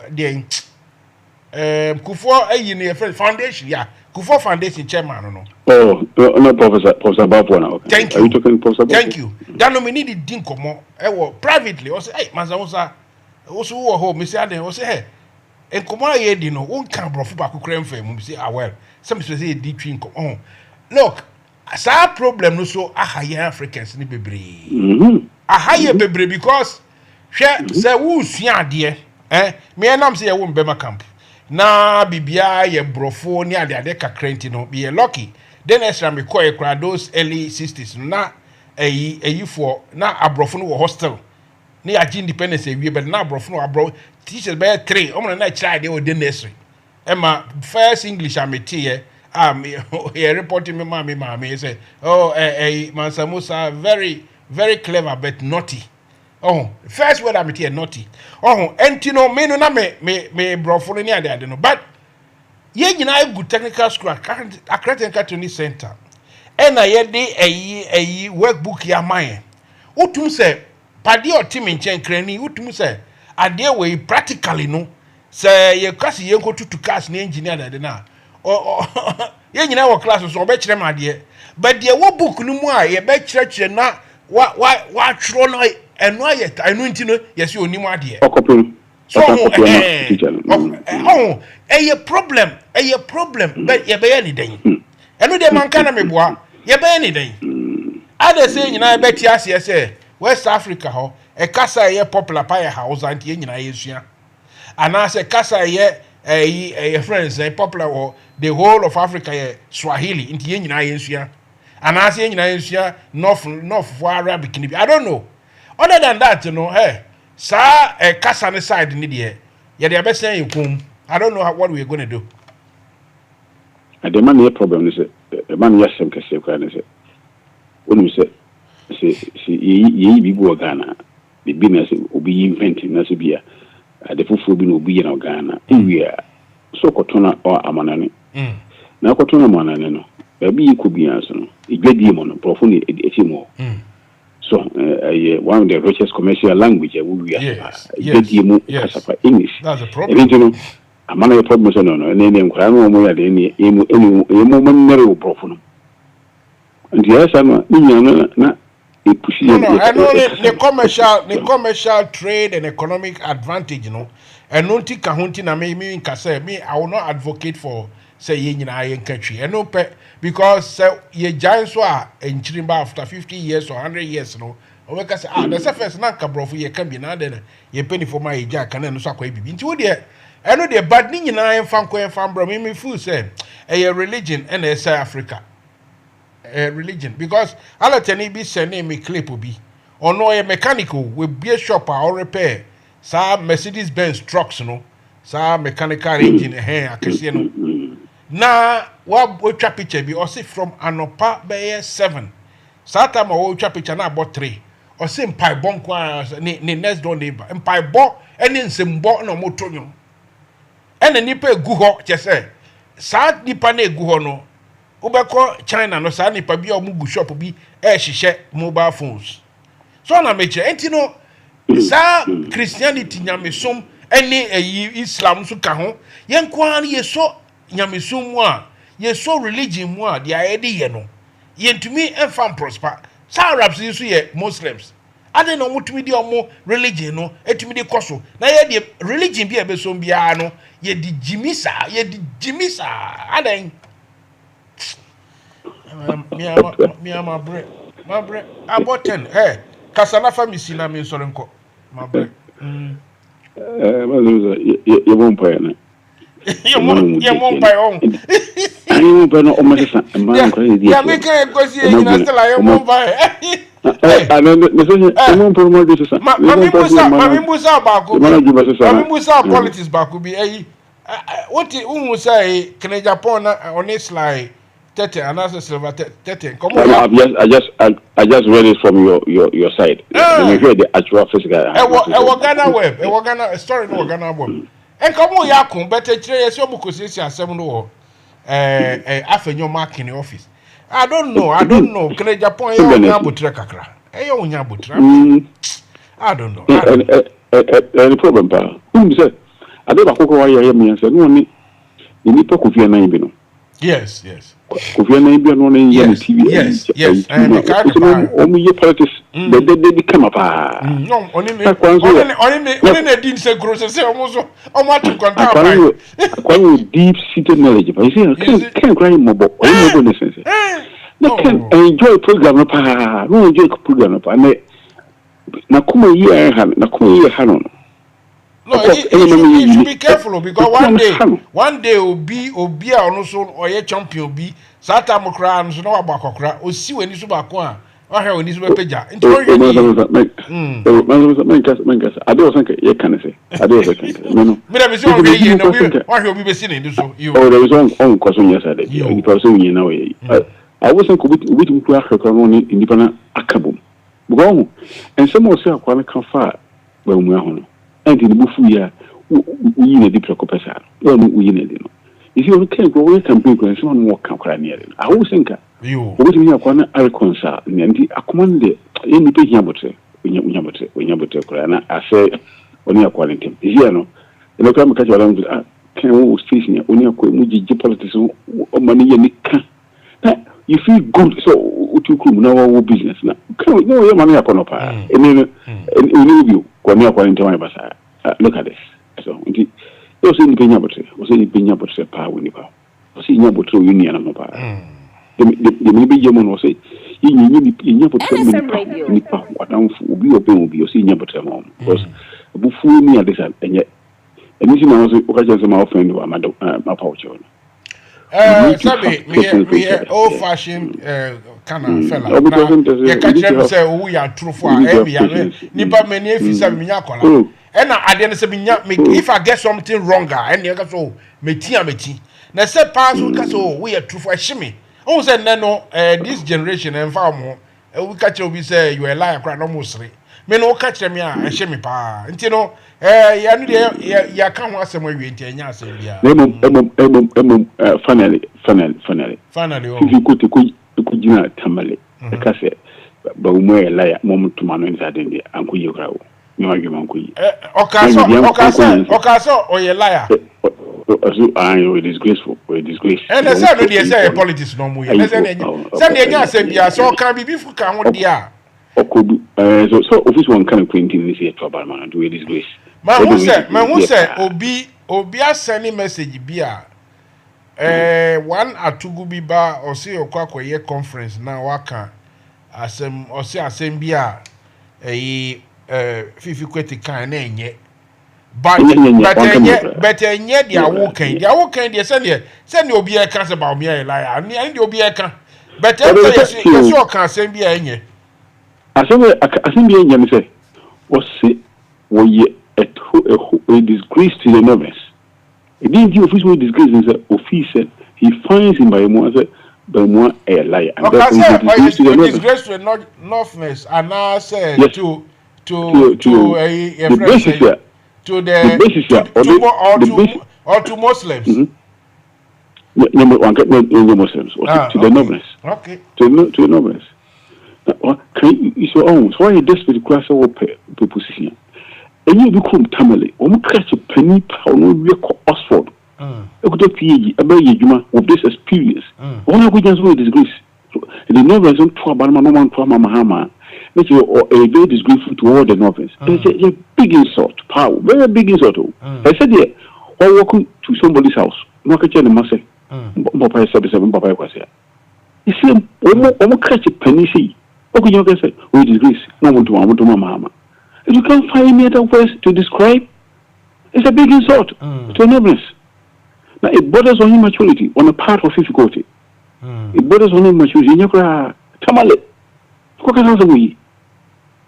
de kufo ayi ne foundation ya kufo foundation chairman no no professor Babu now thank you talking professor thank you that no me need the din komo privately o say hey Mansa Musa also wo ho me say aden o say hey enkomo ye di no won kan brofo ba kokora mfa mu say well some say di twi nkom look sa problem no so ahaye Africans ni bebre ahaye bebre because hwe say wo sua ade me enam say ye wo mbema camp na bibia ye brofo ni ade kakrenti no be lucky then extra me call e those early 60s na eyi for na abrofo no hostel ni agi independence ewie but na abrofo no abro teachers by 3 omo na child dey within nursery Emma first English amete here reporting me mama say Mansa Musa very very clever but naughty first word amete naughty entino me no na me brofo ni ade no but ye nyina good technical school Accra Training Center ena ye de eyi workbook ya man utum say padi otimi nchen krani utum say ade we practically no say ye kwasi ye nkotutu cars na engineer that na ye nyina wo class so obekire made but the wo book no mu a ye bekire na wa twro no eno aye anu nti no ye se onimu ade so a problem but ye be ye ni den eno de man kana meboa ye be ye ni den ade say nyina be ti ase say West Africa ho e kasa ye popular pa ye house anti ye nyina ye sua ana say kasa ye friends popular or the whole of Africa ye Swahili inti ye nyina ye sua ana say ye nyina ye sua north for Arabic ni I don't know other than that you know sa kasa ne side ni de ye de be say yikum I don't know what we are going to do the man here problem is the man yes some kase kwa ne say when you say ye bi go Ghana the business obi invent na so bia the fufu bi no obi na Ghana ewia so kotona o amanane na kotona amanane no ba bi ko bia so no igwadi mo no profo ne etimo so one of the richest commercial language we igwadi mo kasapa English that's a problem you know amana your problem so no ne nkura no mo ya de ne emu manere profo no and yes am na no, I know the commercial trade and economic advantage, you know. And no tika hunti na me I will not advocate for say ye nyina yen country. And no because ye giant so in Chirimba after 50 years or 100 years, you know. We can say there's a first na kabro for ye can be na then ye penny for my jack and no so bibi. Nti there I know the bad ni nyina yen fan bro me fool say a religion and a Africa. Religion because all tani be sending me clip be or no a mechanical with be a shop or repair some Mercedes Benz trucks no some mechanical engine no na what trap picture be or see from anopa by 7 Saturday my trap picture na about 3 or see pie bon ni next door neighbor and pie bo and in some bo no motonyo and the nipa gu ho just say sad nipa na gu ho no Ubeko China no sa nipa bi omugu shop bi hihye mobile phones so na meche enti no sa Christianity nyamesom ene Islam so ka ho yenkwan yeso nyamesom mu a yeso religion mu a dia ede ye no yentumi enfam prosper sa Arabs so ye Muslims ade no mutumi di omo religion no etumi di koso na ye di religion bi ebesom bia no ye di jimisa aden me my bread about 10 kasana family na me so nko my bread you won't pay na you won't pay on you won't pay no o me sa man crazy ya me can go see you na still you won't pay Mami Musa politics back be what you say can Japan honestly 30 and that's a silver 30. Come on. I just read it from your side. Let me hear the actual physical. Ghana web. Ghana story no Ghana web. And come on, Yakun, better trace your book is 7 no. After mark in the office. I don't know. Can I Japan you kakra? I don't know. Any problem, pal? Say, I don't know why you hear me and say no ni nipa Kofi na ibi no. Yes. Kofi na ibi no na yin TV. Yes. And omu ye politics they come up. No, only didn't say gross say almost to control. Quite deep seated knowledge. But you see, can't cry mobile. No sense. No can enjoy program no no enjoy program no na kuma ye hanon. No, you should be careful because one day obi also or ye champion be Sata Mokra and no abakokra o si weni so bako a o he weni so bepeja nti o hwe ni I don't think you can say I don't think no me na be so o hwe no o hwe obi be si ni so you oh there is on question yesterday the person you know I wasn't obi to Africa no ni independent akabom because and some of say akwa kan fa ba mu ahono and the bufu ya we na deep pesa no we na de no if you can go we campaign ko so no work akra near I always think you obi to akwa na reconcile ndi akomande eni pe hia botre unya botre kra na ase oni akwa ntim here no e no kam ka jwala can station only a muji politics or money and you feel good so to come now business now. Can we know your money upon a par? And then you go near point to my basa. Look at this. So you see the penya but was any penya but say power when you power. See no but union and no power. The maybe German was say you put NFM Radio. What down will be open will be your senior but because before me at this and yet and this is my friend or my pouch. Sabi, me old fashioned kind of fella. You catch them say, oh, we are true for Nipa many if you say Minyakola. And I didn't say if I get something wronger, and you go so meti. Na say pass we are true for shimmy. Oh, say no, this generation and far more. We catch you, we say you a liar, cry no mostly. Me no catch them ya and shimmy pa. You know, ya can't want somewhere you intend. Finally, if you could not tamale, the cassette, but we liar moment to man inside India, and could you grow? No argument. Okaso, or you liar. I disgraceful, disgrace. And I said, they say politics no more. Send the so can be before can dear. So office one kind of printing this year trouble man do a disgrace. Man who say obi send message bia one atugu biba or say okwa ye conference na waka asem or say asem bia fifi kweti kan na enye but enye dia wokan dia send obi e kan say ba obi e lie and the obi e kan but yes o kan asem bia enye asem bia enye me say was say we a disgrace to the novice. It didn't give official disgrace in the office. He finds him by more a liar. And disgrace to the Northness and now said to Muslims. Number one, get no Muslims to the novice. Okay. To the novice. You so on. So why desperate class of position? And you become Tamale, or catch a penny pound or Oxford. A good PhD, a very juma of this experience. All I would just do disgrace. The novels don't talk about Mama Mahama, which are a very disgraceful to all the novels. It's a big insult, power, very big insult. I said, yeah, or walking to somebody's house, knock at the master, Papa 77, Papa was here. You see, almost catch a penny, see. Okay, you can say, we disgrace, no one to Mama. You can't find any other words to describe. It's a big insult to noblesse. Now it borders on immaturity on the part of difficulty. It borders on immaturity. Tamale.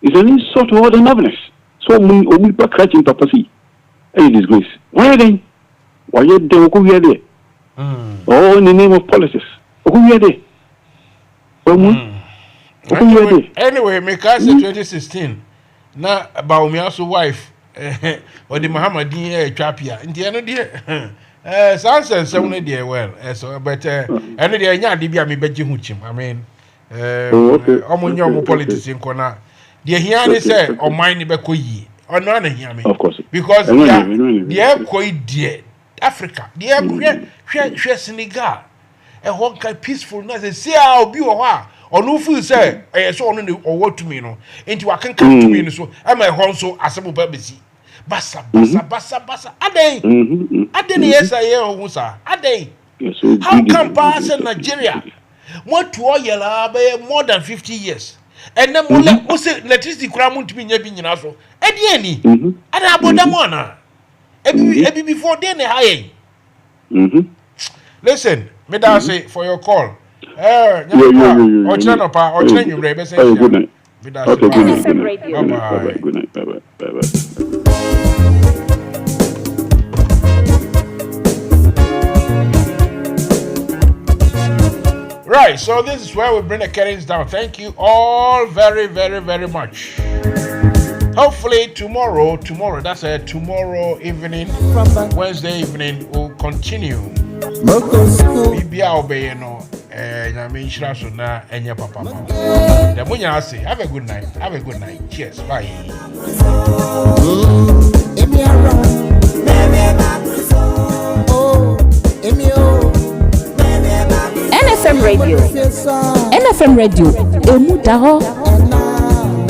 It's an insult to all the noblesse. So we are catching papacy. A disgrace. Why then? Why are they there? Oh, in the name of politics. Who are they? Anyway, make us 2016. Na Baumia's wife or the Mohammedan Trapia in the end of the year. Sansa so dear well, so but and the young Dibia me beji huchim. I mean, Omunyomo politics in Kona. The Hiani said, or mine Bekoyi, or none of him. Of course, because the air koi dear Africa, the air Senegal, a whole kind peacefulness, and see how be a or no fool say, I saw only or what to me no. Into I can come to me so. I'm a honso as a baby. Bassa. A day. Yes, I am Musa. A day. How come pass in Nigeria? What to all yellow more than 50 years? And then we'll say, let us the crown to be nebbing also. Eddie, and I bought them one. Before then, high. Listen, me da say for your call. Good night. Bye. Right, so this is where we bring the curtains down. Thank you all very, very, very much. Hopefully tomorrow, that's tomorrow evening, Wednesday evening, we'll continue. Bibia obeyeno. Na enya papa. The munya say, have a good night. Cheers. Bye. NFM Radio. NFM Radio. Emu daho.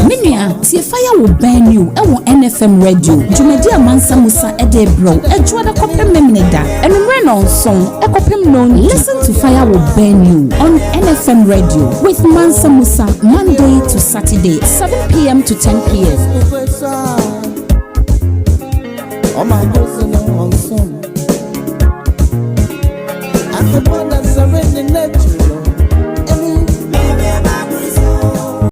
Minia, tie fire will burn you. NFM Radio. Jumedia Mansa Musa ede bro. Ejwada kopem memneda. Enumre on song. Ekopem non. Listen to Fire Will Burn You on NFM Radio with Mansa Musa Monday to Saturday, 7 p.m. to 10 p.m. Oh my God, on song. I could wonder,